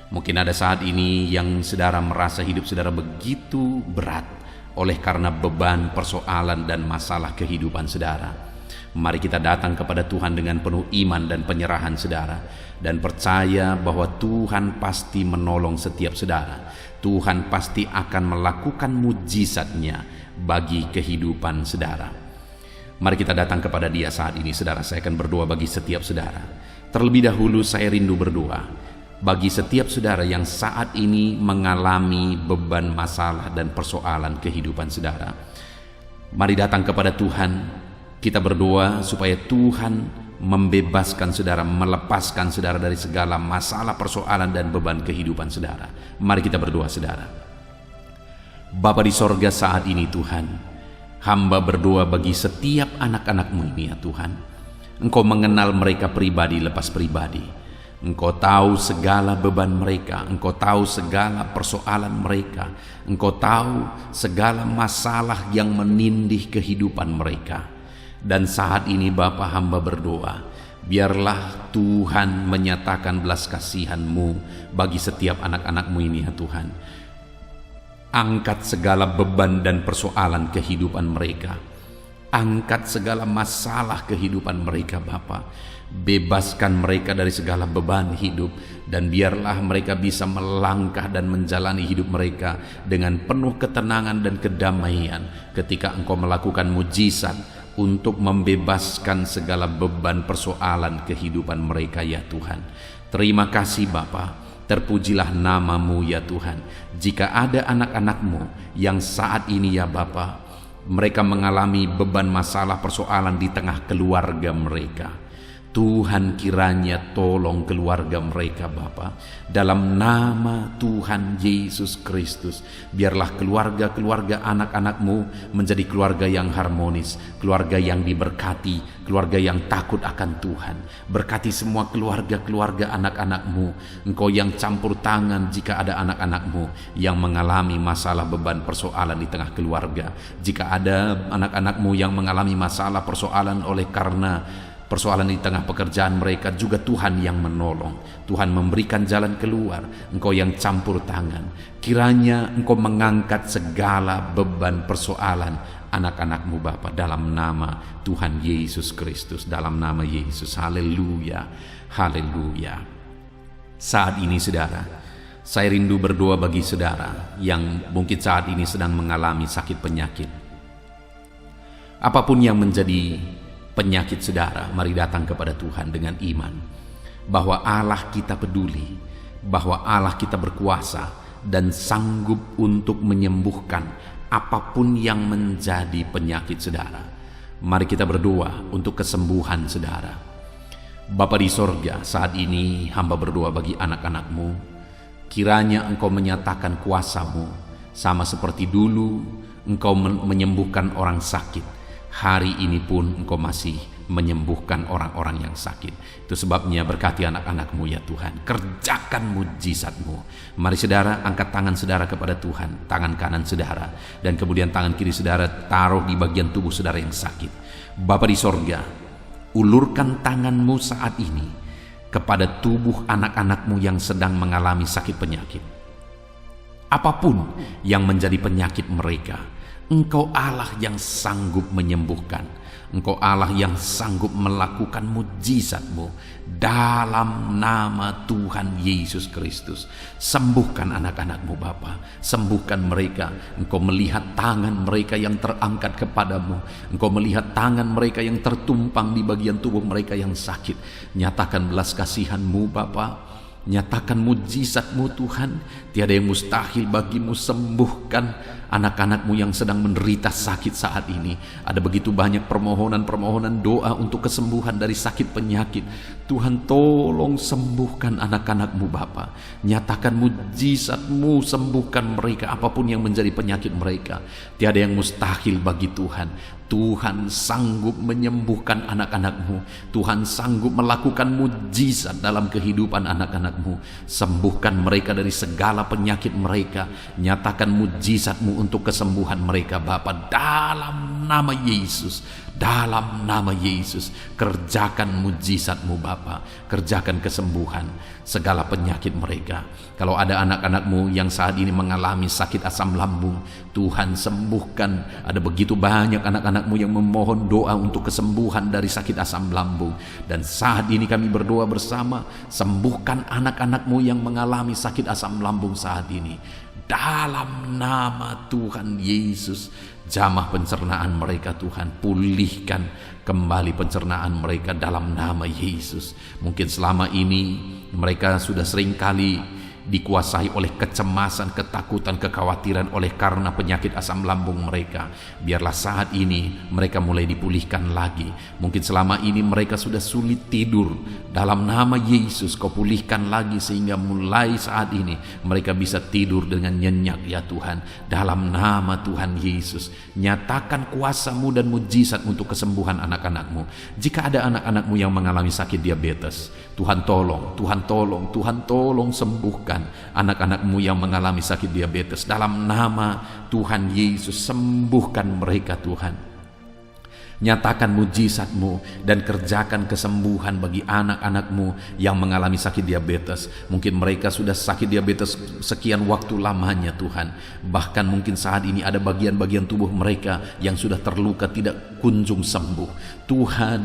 Mungkin ada saat ini yang saudara merasa hidup saudara begitu berat oleh karena beban, persoalan, dan masalah kehidupan saudara. Mari kita datang kepada Tuhan dengan penuh iman dan penyerahan saudara, dan percaya bahwa Tuhan pasti menolong setiap saudara. Tuhan pasti akan melakukan mujizatnya bagi kehidupan saudara. Mari kita datang kepada Dia saat ini, saudara. Saya akan berdoa bagi setiap saudara. Terlebih dahulu saya rindu berdoa bagi setiap saudara yang saat ini mengalami beban, masalah, dan persoalan kehidupan saudara. Mari datang kepada Tuhan. Kita berdoa supaya Tuhan membebaskan saudara, melepaskan saudara dari segala masalah, persoalan, dan beban kehidupan saudara. Mari kita berdoa saudara. Bapa di sorga, saat ini Tuhan, hamba berdoa bagi setiap anak-anak-Mu ini ya Tuhan. Engkau mengenal mereka pribadi lepas pribadi. Engkau tahu segala beban mereka, Engkau tahu segala persoalan mereka, Engkau tahu segala masalah yang menindih kehidupan mereka. Dan saat ini Bapa, hamba berdoa, biarlah Tuhan menyatakan belas kasihan-Mu bagi setiap anak-anak-Mu ini ya Tuhan. Angkat segala beban dan persoalan kehidupan mereka. Angkat segala masalah kehidupan mereka Bapa. Bebaskan mereka dari segala beban hidup, dan biarlah mereka bisa melangkah dan menjalani hidup mereka dengan penuh ketenangan dan kedamaian ketika Engkau melakukan mujizat untuk membebaskan segala beban persoalan kehidupan mereka ya Tuhan. Terima kasih Bapa, terpujilah nama-Mu ya Tuhan. Jika ada anak-anak-Mu yang saat ini ya Bapa, mereka mengalami beban masalah persoalan di tengah keluarga mereka, Tuhan kiranya tolong keluarga mereka Bapa. Dalam nama Tuhan Yesus Kristus, biarlah keluarga-keluarga anak-anak-Mu menjadi keluarga yang harmonis, keluarga yang diberkati, keluarga yang takut akan Tuhan. Berkati semua keluarga-keluarga anak-anak-Mu. Engkau yang campur tangan jika ada anak-anak-Mu yang mengalami masalah beban persoalan di tengah keluarga. Jika ada anak-anak-Mu yang mengalami masalah persoalan oleh karena persoalan di tengah pekerjaan mereka, juga Tuhan yang menolong. Tuhan memberikan jalan keluar. Engkau yang campur tangan. Kiranya Engkau mengangkat segala beban persoalan anak-anak-Mu Bapa, dalam nama Tuhan Yesus Kristus, dalam nama Yesus. Haleluya, haleluya. Saat ini saudara, saya rindu berdoa bagi saudara yang mungkin saat ini sedang mengalami sakit penyakit. Apapun yang menjadi penyakit saudara, mari datang kepada Tuhan dengan iman bahwa Allah kita peduli, bahwa Allah kita berkuasa dan sanggup untuk menyembuhkan apapun yang menjadi penyakit saudara. Mari kita berdoa untuk kesembuhan saudara. Bapa di sorga, saat ini hamba berdoa bagi anak-anak-Mu. Kiranya Engkau menyatakan kuasa-Mu, sama seperti dulu Engkau menyembuhkan orang sakit. Hari ini pun Engkau masih menyembuhkan orang-orang yang sakit. Itu sebabnya berkati anak-anak-Mu ya Tuhan. Kerjakan mujizat-Mu. Mari saudara, angkat tangan saudara kepada Tuhan. Tangan kanan saudara, dan kemudian tangan kiri saudara taruh di bagian tubuh saudara yang sakit. Bapa di sorga, ulurkan tangan-Mu saat ini kepada tubuh anak-anak-Mu yang sedang mengalami sakit penyakit. Apapun yang menjadi penyakit mereka, Engkau Allah yang sanggup menyembuhkan. Engkau Allah yang sanggup melakukan mujizat-Mu. Dalam nama Tuhan Yesus Kristus, sembuhkan anak-anak-Mu Bapa. Sembuhkan mereka. Engkau melihat tangan mereka yang terangkat kepadamu. Engkau melihat tangan mereka yang tertumpang di bagian tubuh mereka yang sakit. Nyatakan belas kasihan-Mu Bapa. Nyatakan mujizat-Mu Tuhan. Tiada yang mustahil bagi-Mu. Sembuhkan anak-anak-Mu yang sedang menderita sakit saat ini. Ada begitu banyak permohonan-permohonan doa untuk kesembuhan dari sakit penyakit. Tuhan tolong sembuhkan anak-anak-Mu Bapa. Nyatakan mujizat-Mu, sembuhkan mereka apapun yang menjadi penyakit mereka. Tiada yang mustahil bagi Tuhan. Tuhan sanggup menyembuhkan anak-anak-Mu. Tuhan sanggup melakukan mujizat dalam kehidupan anak-anak-Mu. Sembuhkan mereka dari segala penyakit mereka. Nyatakan mujizat-Mu untuk kesembuhan mereka Bapa, dalam nama Yesus. Dalam nama Yesus, kerjakan mujizat-Mu Bapa. Kerjakan kesembuhan segala penyakit mereka. Kalau ada anak-anak-Mu yang saat ini mengalami sakit asam lambung, Tuhan sembuhkan. Ada begitu banyak anak-anak-Mu yang memohon doa untuk kesembuhan dari sakit asam lambung. Dan saat ini kami berdoa bersama, sembuhkan anak-anak-Mu yang mengalami sakit asam lambung saat ini. Dalam nama Tuhan Yesus, jamah pencernaan mereka Tuhan, pulihkan kembali pencernaan mereka dalam nama Yesus. Mungkin selama ini mereka sudah seringkali dikuasai oleh kecemasan, ketakutan, kekhawatiran oleh karena penyakit asam lambung mereka. Biarlah saat ini mereka mulai dipulihkan lagi. Mungkin selama ini mereka sudah sulit tidur. Dalam nama Yesus, Kau pulihkan lagi sehingga mulai saat ini mereka bisa tidur dengan nyenyak ya Tuhan. Dalam nama Tuhan Yesus, nyatakan kuasa-Mu dan mujizat untuk kesembuhan anak-anak-Mu. Jika ada anak-anak-Mu yang mengalami sakit diabetes, Tuhan tolong, Tuhan tolong, Tuhan tolong sembuhkan anak-anak-Mu yang mengalami sakit diabetes. Dalam nama Tuhan Yesus, sembuhkan mereka Tuhan. Nyatakan mujizat-Mu dan kerjakan kesembuhan bagi anak-anak-Mu yang mengalami sakit diabetes. Mungkin mereka sudah sakit diabetes sekian waktu lamanya Tuhan. Bahkan mungkin saat ini ada bagian-bagian tubuh mereka yang sudah terluka tidak kunjung sembuh. Tuhan,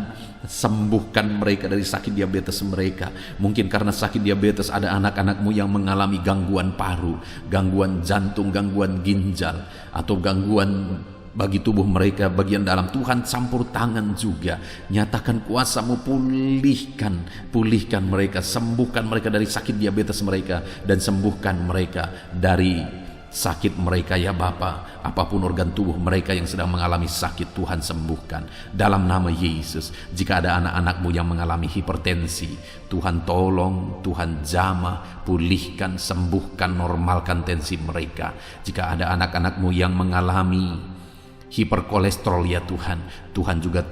sembuhkan mereka dari sakit diabetes mereka. Mungkin karena sakit diabetes ada anak-anak-Mu yang mengalami gangguan paru, gangguan jantung, gangguan ginjal, atau gangguan bagi tubuh mereka bagian dalam. Tuhan, campur tangan juga, nyatakan kuasa-Mu, pulihkan mereka, sembuhkan mereka dari sakit diabetes mereka, dan sembuhkan mereka dari sakit mereka ya Bapa. Apapun organ tubuh mereka yang sedang mengalami sakit, Tuhan sembuhkan dalam nama Yesus. Jika ada anak-anak-Mu yang mengalami hipertensi, Tuhan tolong, Tuhan jamah, pulihkan, sembuhkan, normalkan tensi mereka. Jika ada anak-anak-Mu yang mengalami hiperkolesterol ya Tuhan, Tuhan juga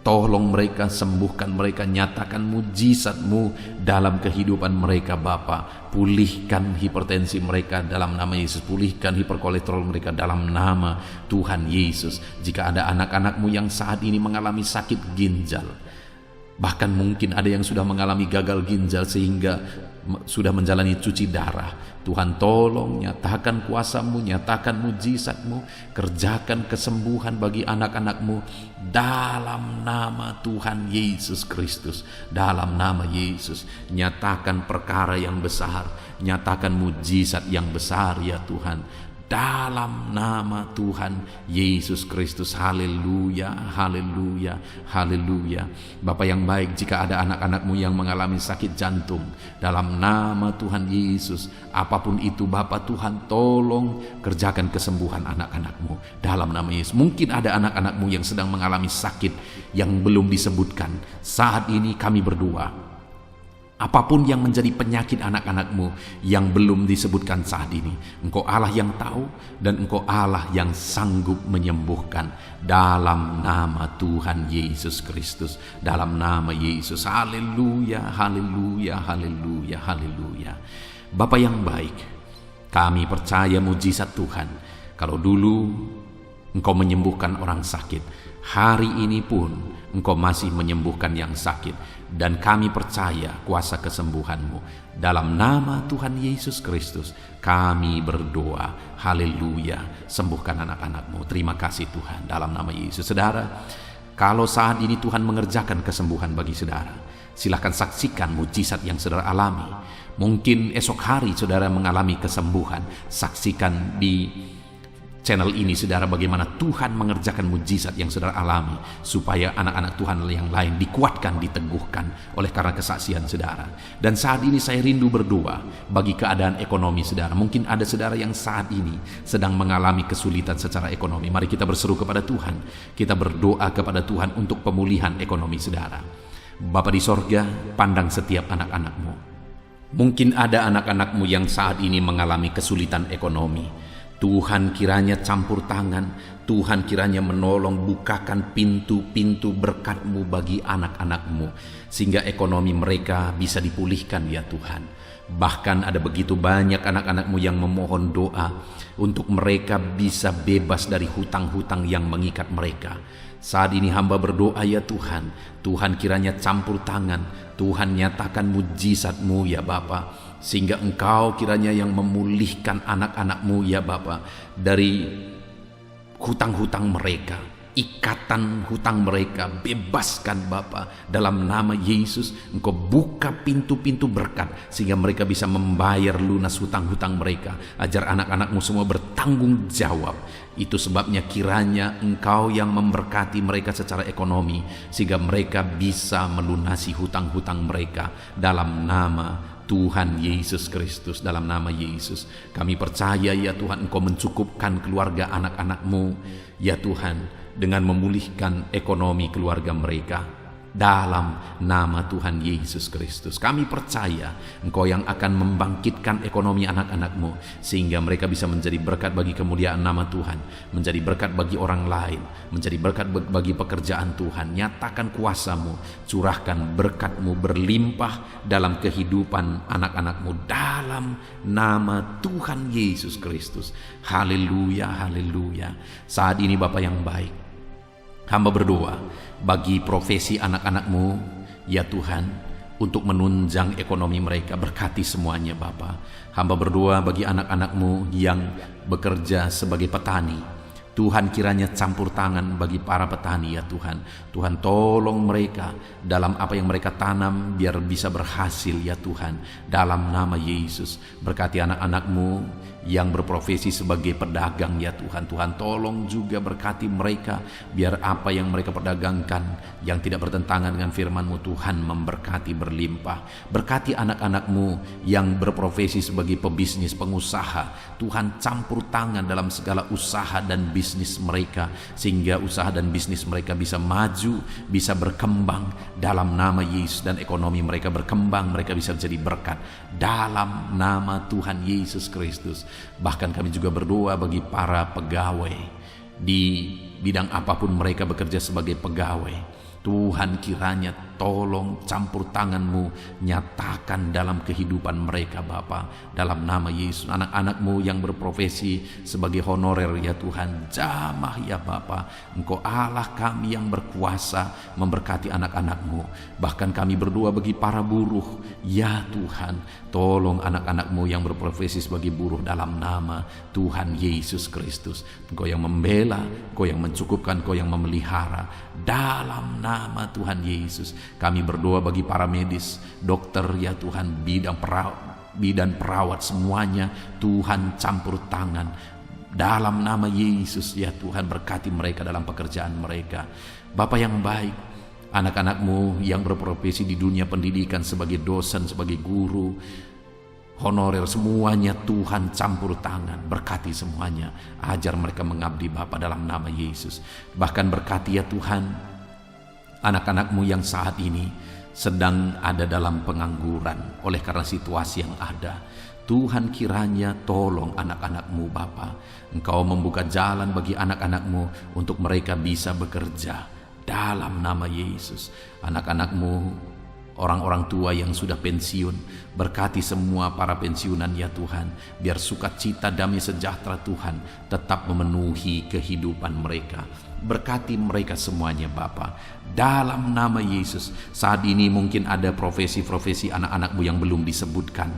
tolong mereka, sembuhkan mereka, nyatakan mujizat-Mu dalam kehidupan mereka Bapa. Pulihkan hipertensi mereka dalam nama Yesus, pulihkan hiperkolesterol mereka dalam nama Tuhan Yesus. Jika ada anak-anak-Mu yang saat ini mengalami sakit ginjal, bahkan mungkin ada yang sudah mengalami gagal ginjal sehingga sudah menjalani cuci darah, Tuhan tolong, nyatakan kuasa-Mu, nyatakan mujizat-Mu, kerjakan kesembuhan bagi anak-anak-Mu dalam nama Tuhan Yesus Kristus. Dalam nama Yesus, nyatakan perkara yang besar, nyatakan mujizat yang besar ya Tuhan, dalam nama Tuhan Yesus Kristus. Haleluya, haleluya, haleluya. Bapa yang baik, jika ada anak-anak-Mu yang mengalami sakit jantung, dalam nama Tuhan Yesus, apapun itu Bapa, Tuhan tolong kerjakan kesembuhan anak-anak-Mu dalam nama Yesus. Mungkin ada anak-anak-Mu yang sedang mengalami sakit yang belum disebutkan. Saat ini kami berdoa, apapun yang menjadi penyakit anak-anak-Mu yang belum disebutkan saat ini, Engkau Allah yang tahu dan Engkau Allah yang sanggup menyembuhkan dalam nama Tuhan Yesus Kristus. Dalam nama Yesus. Haleluya, haleluya, haleluya, haleluya. Bapa yang baik, kami percaya mujizat Tuhan. Kalau dulu Engkau menyembuhkan orang sakit, hari ini pun Engkau masih menyembuhkan yang sakit. Dan kami percaya kuasa kesembuhan-Mu. Dalam nama Tuhan Yesus Kristus kami berdoa. Haleluya. Sembuhkan anak-anak-Mu. Terima kasih Tuhan. Dalam nama Yesus. Saudara, kalau saat ini Tuhan mengerjakan kesembuhan bagi saudara, silakan saksikan mujizat yang saudara alami. Mungkin esok hari saudara mengalami kesembuhan. Saksikan di channel ini saudara bagaimana Tuhan mengerjakan mujizat yang saudara alami, supaya anak-anak Tuhan yang lain dikuatkan, diteguhkan oleh karena kesaksian saudara. Dan saat ini saya rindu berdoa bagi keadaan ekonomi saudara. Mungkin ada saudara yang saat ini sedang mengalami kesulitan secara ekonomi. Mari kita berseru kepada Tuhan, kita berdoa kepada Tuhan untuk pemulihan ekonomi saudara. Bapa di sorga, pandang setiap anak-anak-Mu. Mungkin ada anak-anak-Mu yang saat ini mengalami kesulitan ekonomi. Tuhan kiranya campur tangan, Tuhan kiranya menolong, bukakan pintu-pintu berkat-Mu bagi anak-anak-Mu, sehingga ekonomi mereka bisa dipulihkan ya Tuhan. Bahkan ada begitu banyak anak-anak-Mu yang memohon doa untuk mereka bisa bebas dari hutang-hutang yang mengikat mereka. Saat ini hamba berdoa ya Tuhan, Tuhan kiranya campur tangan, Tuhan nyatakan mujizat-Mu ya Bapa, sehingga Engkau kiranya yang memulihkan anak-anak-Mu ya Bapa dari hutang-hutang mereka, ikatan hutang mereka, bebaskan Bapa dalam nama Yesus. Engkau buka pintu-pintu berkat sehingga mereka bisa membayar lunas hutang-hutang mereka. Ajar anak-anak-Mu semua bertanggung jawab. Itu sebabnya kiranya Engkau yang memberkati mereka secara ekonomi sehingga mereka bisa melunasi hutang-hutang mereka dalam nama Tuhan Yesus Kristus. Dalam nama Yesus kami percaya ya Tuhan, Engkau mencukupkan keluarga anak-anak-Mu ya Tuhan dengan memulihkan ekonomi keluarga mereka. dalam nama Tuhan Yesus Kristus. Kami percaya Engkau yang akan membangkitkan ekonomi anak-anak-Mu sehingga mereka bisa menjadi berkat bagi kemuliaan nama Tuhan, menjadi berkat bagi orang lain, menjadi berkat bagi pekerjaan Tuhan. Nyatakan kuasa-Mu, curahkan berkat-Mu berlimpah dalam kehidupan anak-anak-Mu dalam nama Tuhan Yesus Kristus. Haleluya, haleluya. Saat ini Bapa yang baik, hamba berdoa bagi profesi anak-anak-Mu, ya Tuhan, untuk menunjang ekonomi mereka. Berkati semuanya Bapa. Hamba berdoa bagi anak-anak-Mu yang bekerja sebagai petani. Tuhan kiranya campur tangan bagi para petani ya Tuhan. Tuhan tolong mereka dalam apa yang mereka tanam biar bisa berhasil ya Tuhan. Dalam nama Yesus, berkati anak-anak-Mu yang berprofesi sebagai pedagang ya Tuhan. Tuhan tolong juga berkati mereka biar apa yang mereka perdagangkan yang tidak bertentangan dengan firman-Mu Tuhan memberkati berlimpah. Berkati anak-anak-Mu yang berprofesi sebagai pebisnis, pengusaha. Tuhan campur tangan dalam segala usaha dan bisnis mereka sehingga usaha dan bisnis mereka bisa maju, bisa berkembang dalam nama Yesus, dan ekonomi mereka berkembang, mereka bisa jadi berkat dalam nama Tuhan Yesus Kristus. Bahkan kami juga berdoa bagi para pegawai di bidang apapun mereka bekerja sebagai pegawai. Tuhan kiranya tolong campur tangan-Mu nyatakan dalam kehidupan mereka Bapa, dalam nama Yesus. Anak-anak-Mu yang berprofesi sebagai honorer ya Tuhan, jamah ya Bapa. Engkau Allah kami yang berkuasa memberkati anak-anak-Mu. Bahkan kami berdoa bagi para buruh ya Tuhan, tolong anak-anak-Mu yang berprofesi sebagai buruh dalam nama Tuhan Yesus Kristus. Engkau yang membela, Engkau yang mencukupkan, Engkau yang memelihara dalam nama Tuhan Yesus. Kami berdoa bagi para medis, dokter ya Tuhan, bidan perawat semuanya, Tuhan campur tangan dalam nama Yesus ya Tuhan. Berkati mereka dalam pekerjaan mereka. Bapa yang baik, anak-anak-Mu yang berprofesi di dunia pendidikan sebagai dosen, sebagai guru, honorer, semuanya Tuhan campur tangan. Berkati semuanya, ajar mereka mengabdi Bapa dalam nama Yesus. Bahkan berkati ya Tuhan anak-anak-Mu yang saat ini sedang ada dalam pengangguran oleh karena situasi yang ada. Tuhan kiranya tolong anak-anak-Mu Bapa. Engkau membuka jalan bagi anak-anak-Mu untuk mereka bisa bekerja dalam nama Yesus. Anak-anak-Mu, orang-orang tua yang sudah pensiun, berkati semua para pensiunan ya Tuhan, biar sukacita damai sejahtera Tuhan tetap memenuhi kehidupan mereka. Berkati mereka semuanya Bapa, dalam nama Yesus. Saat ini mungkin ada profesi-profesi anak-anak-Mu yang belum disebutkan.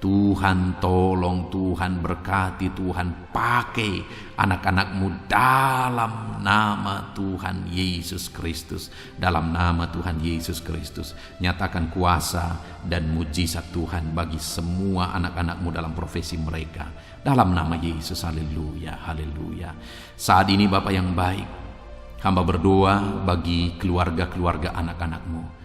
Tuhan tolong, Tuhan berkati, Tuhan pakai anak-anak-Mu dalam nama Tuhan Yesus Kristus. Dalam nama Tuhan Yesus Kristus, nyatakan kuasa dan mujizat Tuhan bagi semua anak-anak-Mu dalam profesi mereka. Dalam nama Yesus, haleluya, haleluya. Saat ini Bapa yang baik, hamba berdoa bagi keluarga-keluarga anak-anak-Mu.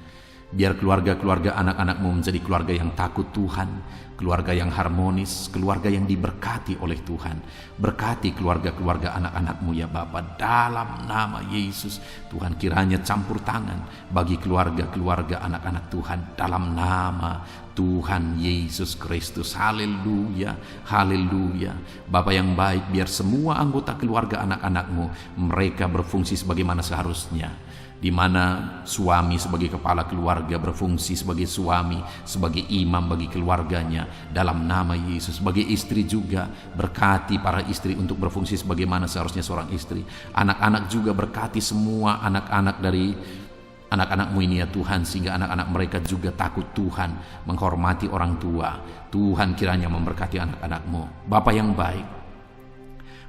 Biar keluarga-keluarga anak-anak-Mu menjadi keluarga yang takut Tuhan, keluarga yang harmonis, keluarga yang diberkati oleh Tuhan. Berkati keluarga-keluarga anak-anak-Mu ya Bapa, dalam nama Yesus. Tuhan kiranya campur tangan bagi keluarga-keluarga anak-anak Tuhan dalam nama Tuhan Yesus Kristus. Haleluya, haleluya. Bapa yang baik, biar semua anggota keluarga anak-anak-Mu mereka berfungsi sebagaimana seharusnya. Di mana suami sebagai kepala keluarga berfungsi sebagai suami, sebagai imam bagi keluarganya dalam nama Yesus. Sebagai istri juga, berkati para istri untuk berfungsi sebagaimana seharusnya seorang istri. Anak-anak juga berkati semua anak-anak dari anak-anak-Mu ini ya Tuhan, sehingga anak-anak mereka juga takut Tuhan, menghormati orang tua. Tuhan kiranya memberkati anak-anak-Mu. Bapa yang baik,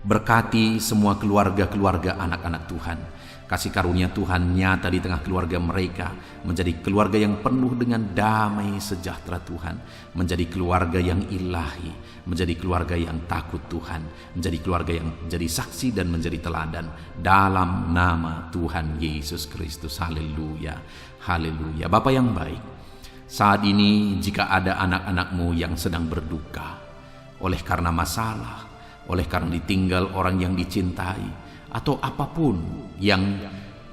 berkati semua keluarga-keluarga anak-anak Tuhan. Kasih karunia Tuhan nyata di tengah keluarga mereka, menjadi keluarga yang penuh dengan damai sejahtera Tuhan, menjadi keluarga yang ilahi, menjadi keluarga yang takut Tuhan, menjadi keluarga yang menjadi saksi dan menjadi teladan dalam nama Tuhan Yesus Kristus. Haleluya, haleluya. Bapa yang baik, saat ini jika ada anak-anak-Mu yang sedang berduka oleh karena masalah, oleh karena ditinggal orang yang dicintai, atau apapun yang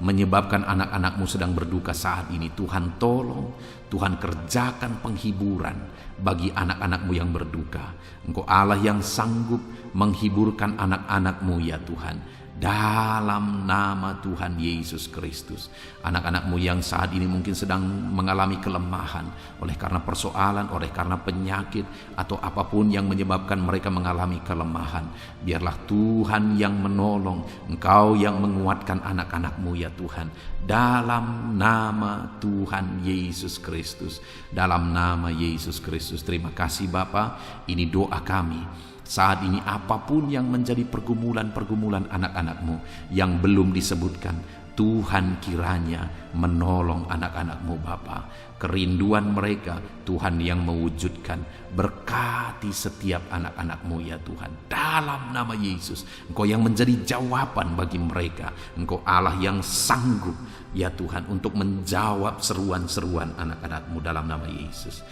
menyebabkan anak-anak-Mu sedang berduka saat ini. Tuhan tolong, Tuhan kerjakan penghiburan bagi anak-anak-Mu yang berduka. Engkau Allah yang sanggup menghiburkan anak-anak-Mu ya Tuhan. Dalam nama Tuhan Yesus Kristus, anak-anak-Mu yang saat ini mungkin sedang mengalami kelemahan oleh karena persoalan, oleh karena penyakit, atau apapun yang menyebabkan mereka mengalami kelemahan, biarlah Tuhan yang menolong, Engkau yang menguatkan anak-anak-Mu ya Tuhan. Dalam nama Tuhan Yesus Kristus, dalam nama Yesus Kristus. Terima kasih Bapa, ini doa kami. Saat ini apapun yang menjadi pergumulan-pergumulan anak-anak-Mu yang belum disebutkan, Tuhan kiranya menolong anak-anak-Mu Bapa. Kerinduan mereka Tuhan yang mewujudkan. Berkati setiap anak-anak-Mu ya Tuhan. Dalam nama Yesus, Engkau yang menjadi jawaban bagi mereka. Engkau Allah yang sanggup ya Tuhan untuk menjawab seruan-seruan anak-anak-Mu dalam nama Yesus.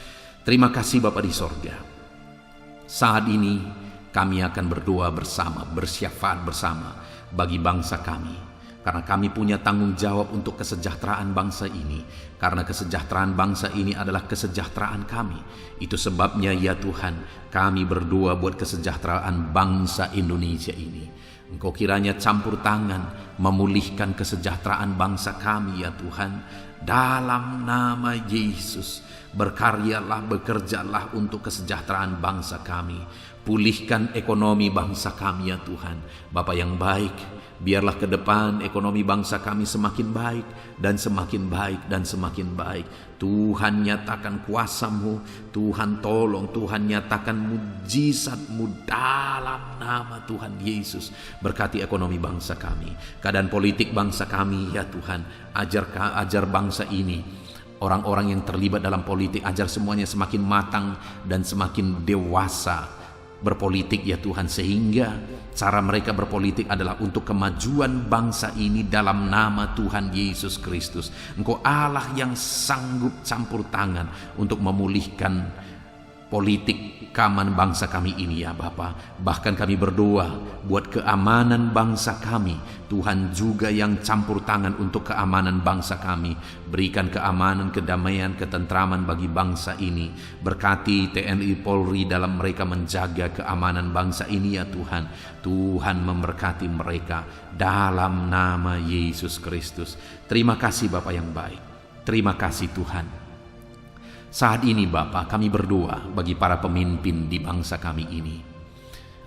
Terima kasih Bapa di sorga. Saat ini kami akan berdoa bersama, bersyafaat bersama bagi bangsa kami. Karena kami punya tanggung jawab untuk kesejahteraan bangsa ini. Karena kesejahteraan bangsa ini adalah kesejahteraan kami. Itu sebabnya ya Tuhan, kami berdoa buat kesejahteraan bangsa Indonesia ini. Engkau kiranya campur tangan memulihkan kesejahteraan bangsa kami ya Tuhan. Dalam nama Yesus, berkaryalah, bekerjalah untuk kesejahteraan bangsa kami. Pulihkan ekonomi bangsa kami ya Tuhan. Bapa yang baik, biarlah ke depan ekonomi bangsa kami semakin baik dan semakin baik dan semakin baik. Tuhan nyatakan kuasa-Mu, Tuhan tolong, Tuhan nyatakan mujizat-Mu dalam nama Tuhan Yesus. Berkati ekonomi bangsa kami, keadaan politik bangsa kami ya Tuhan. Ajar bangsa ini, orang-orang yang terlibat dalam politik, ajar semuanya semakin matang dan semakin dewasa berpolitik ya Tuhan, sehingga cara mereka berpolitik adalah untuk kemajuan bangsa ini dalam nama Tuhan Yesus Kristus. Engkau Allah yang sanggup campur tangan untuk memulihkan politik keamanan bangsa kami ini ya Bapa. Bahkan kami berdoa buat keamanan bangsa kami. Tuhan juga yang campur tangan untuk keamanan bangsa kami. Berikan keamanan, kedamaian, ketentraman bagi bangsa ini. Berkati TNI Polri dalam mereka menjaga keamanan bangsa ini ya Tuhan. Tuhan memberkati mereka dalam nama Yesus Kristus. Terima kasih Bapa yang baik. Terima kasih Tuhan. Saat ini Bapa, kami berdoa bagi para pemimpin di bangsa kami ini.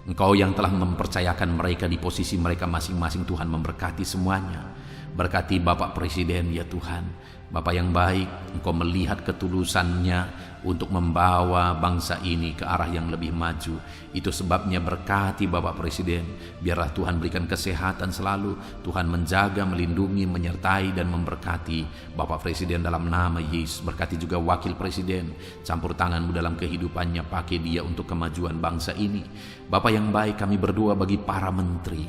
Engkau yang telah mempercayakan mereka di posisi mereka masing-masing, Tuhan memberkati semuanya. Berkati Bapak Presiden ya Tuhan. Bapak yang baik, Engkau melihat ketulusannya untuk membawa bangsa ini ke arah yang lebih maju. Itu sebabnya berkati Bapak Presiden. Biarlah Tuhan berikan kesehatan selalu. Tuhan menjaga, melindungi, menyertai dan memberkati Bapak Presiden dalam nama Yesus. Berkati juga Wakil Presiden. Campur tangan-Mu dalam kehidupannya. Pakai dia untuk kemajuan bangsa ini. Bapak yang baik, kami berdoa bagi para menteri.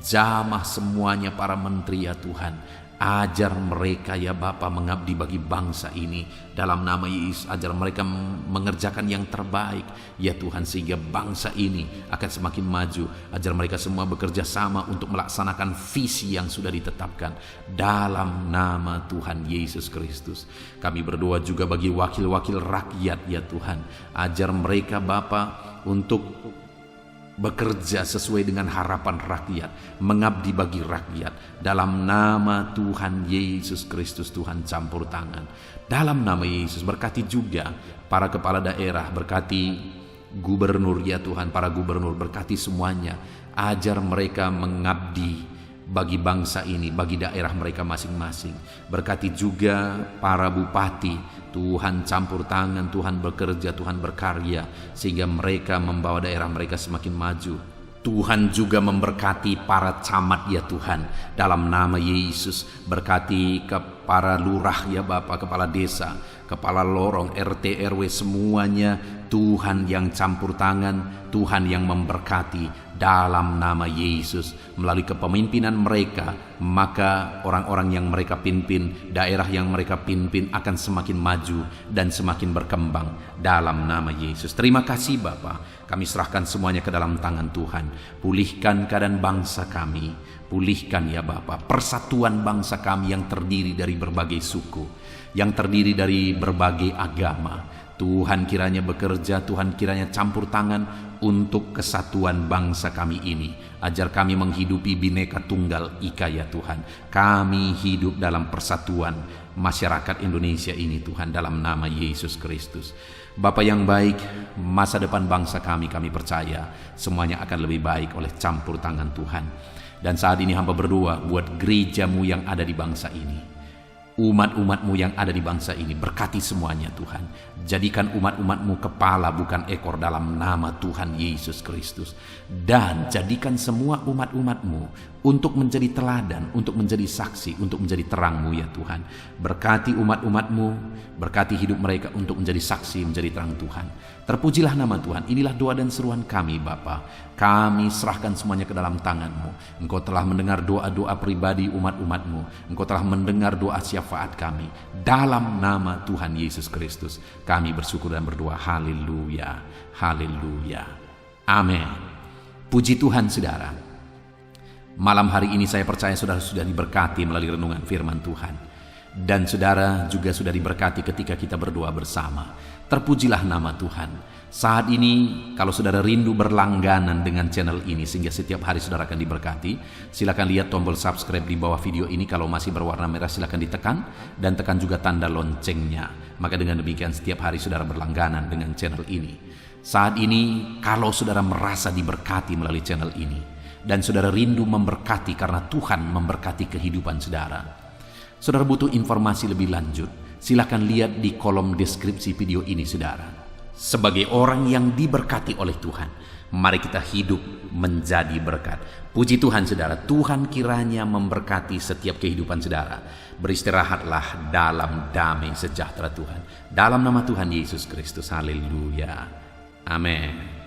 Jamah semuanya para menteri ya Tuhan. Ajar mereka ya Bapa mengabdi bagi bangsa ini dalam nama Yesus. Ajar mereka mengerjakan yang terbaik ya Tuhan, sehingga bangsa ini akan semakin maju. Ajar mereka semua bekerja sama untuk melaksanakan visi yang sudah ditetapkan dalam nama Tuhan Yesus Kristus. Kami berdoa juga bagi wakil-wakil rakyat ya Tuhan. Ajar mereka Bapa untuk bekerja sesuai dengan harapan rakyat, mengabdi bagi rakyat. Dalam nama Tuhan Yesus Kristus, Tuhan campur tangan. Dalam nama Yesus, berkati juga para kepala daerah, berkati gubernur ya Tuhan, para gubernur, berkati semuanya. Ajar mereka mengabdi bagi bangsa ini, bagi daerah mereka masing-masing. Berkati juga para bupati. Tuhan campur tangan, Tuhan bekerja, Tuhan berkarya, sehingga mereka membawa daerah mereka semakin maju. Tuhan juga memberkati para camat ya Tuhan, dalam nama Yesus. Berkati ke para lurah ya Bapak, kepala desa, kepala lorong, RT, RW, semuanya Tuhan yang campur tangan, Tuhan yang memberkati dalam nama Yesus. Melalui kepemimpinan mereka, maka orang-orang yang mereka pimpin, daerah yang mereka pimpin akan semakin maju dan semakin berkembang dalam nama Yesus. Terima kasih Bapa, kami serahkan semuanya ke dalam tangan Tuhan. Pulihkan keadaan bangsa kami, Pulihkan ya Bapa persatuan bangsa kami yang terdiri dari berbagai suku, yang terdiri dari berbagai agama. Tuhan kiranya bekerja, Tuhan kiranya campur tangan untuk kesatuan bangsa kami ini. Ajar kami menghidupi Bhinneka Tunggal Ika ya Tuhan. Kami hidup dalam persatuan masyarakat Indonesia ini Tuhan, dalam nama Yesus Kristus. Bapa yang baik, masa depan bangsa kami percaya semuanya akan lebih baik oleh campur tangan Tuhan. Dan saat ini hamba berdoa buat gerejamu yang ada di bangsa ini, umat-umatmu yang ada di bangsa ini, berkati semuanya Tuhan. Jadikan umat-umatmu kepala bukan ekor dalam nama Tuhan Yesus Kristus. Dan jadikan semua umat-umatmu untuk menjadi teladan, untuk menjadi saksi, untuk menjadi terangmu ya Tuhan. Berkati umat-umatmu, berkati hidup mereka untuk menjadi saksi, menjadi terang Tuhan. Terpujilah nama Tuhan. Inilah doa dan seruan kami Bapa. Kami serahkan semuanya ke dalam tangan-Mu. Engkau telah mendengar doa-doa pribadi umat-umatmu. Engkau telah mendengar doa syafaat kami. Dalam nama Tuhan Yesus Kristus, kami bersyukur dan berdoa. Haleluya, haleluya, amin. Puji Tuhan saudara. Malam hari ini saya percaya saudara sudah diberkati melalui renungan firman Tuhan. Dan saudara juga sudah diberkati ketika kita berdoa bersama. Terpujilah nama Tuhan. Saat ini kalau saudara rindu berlangganan dengan channel ini sehingga setiap hari saudara akan diberkati, silakan lihat tombol subscribe di bawah video ini. Kalau masih berwarna merah silakan ditekan, dan tekan juga tanda loncengnya. Maka dengan demikian setiap hari saudara berlangganan dengan channel ini. Saat ini kalau saudara merasa diberkati melalui channel ini, dan saudara rindu memberkati karena Tuhan memberkati kehidupan saudara, saudara butuh informasi lebih lanjut, silakan lihat di kolom deskripsi video ini saudara. Sebagai orang yang diberkati oleh Tuhan, mari kita hidup menjadi berkat. Puji Tuhan saudara, Tuhan kiranya memberkati setiap kehidupan saudara. Beristirahatlah dalam damai sejahtera Tuhan. Dalam nama Tuhan Yesus Kristus, haleluya, amin.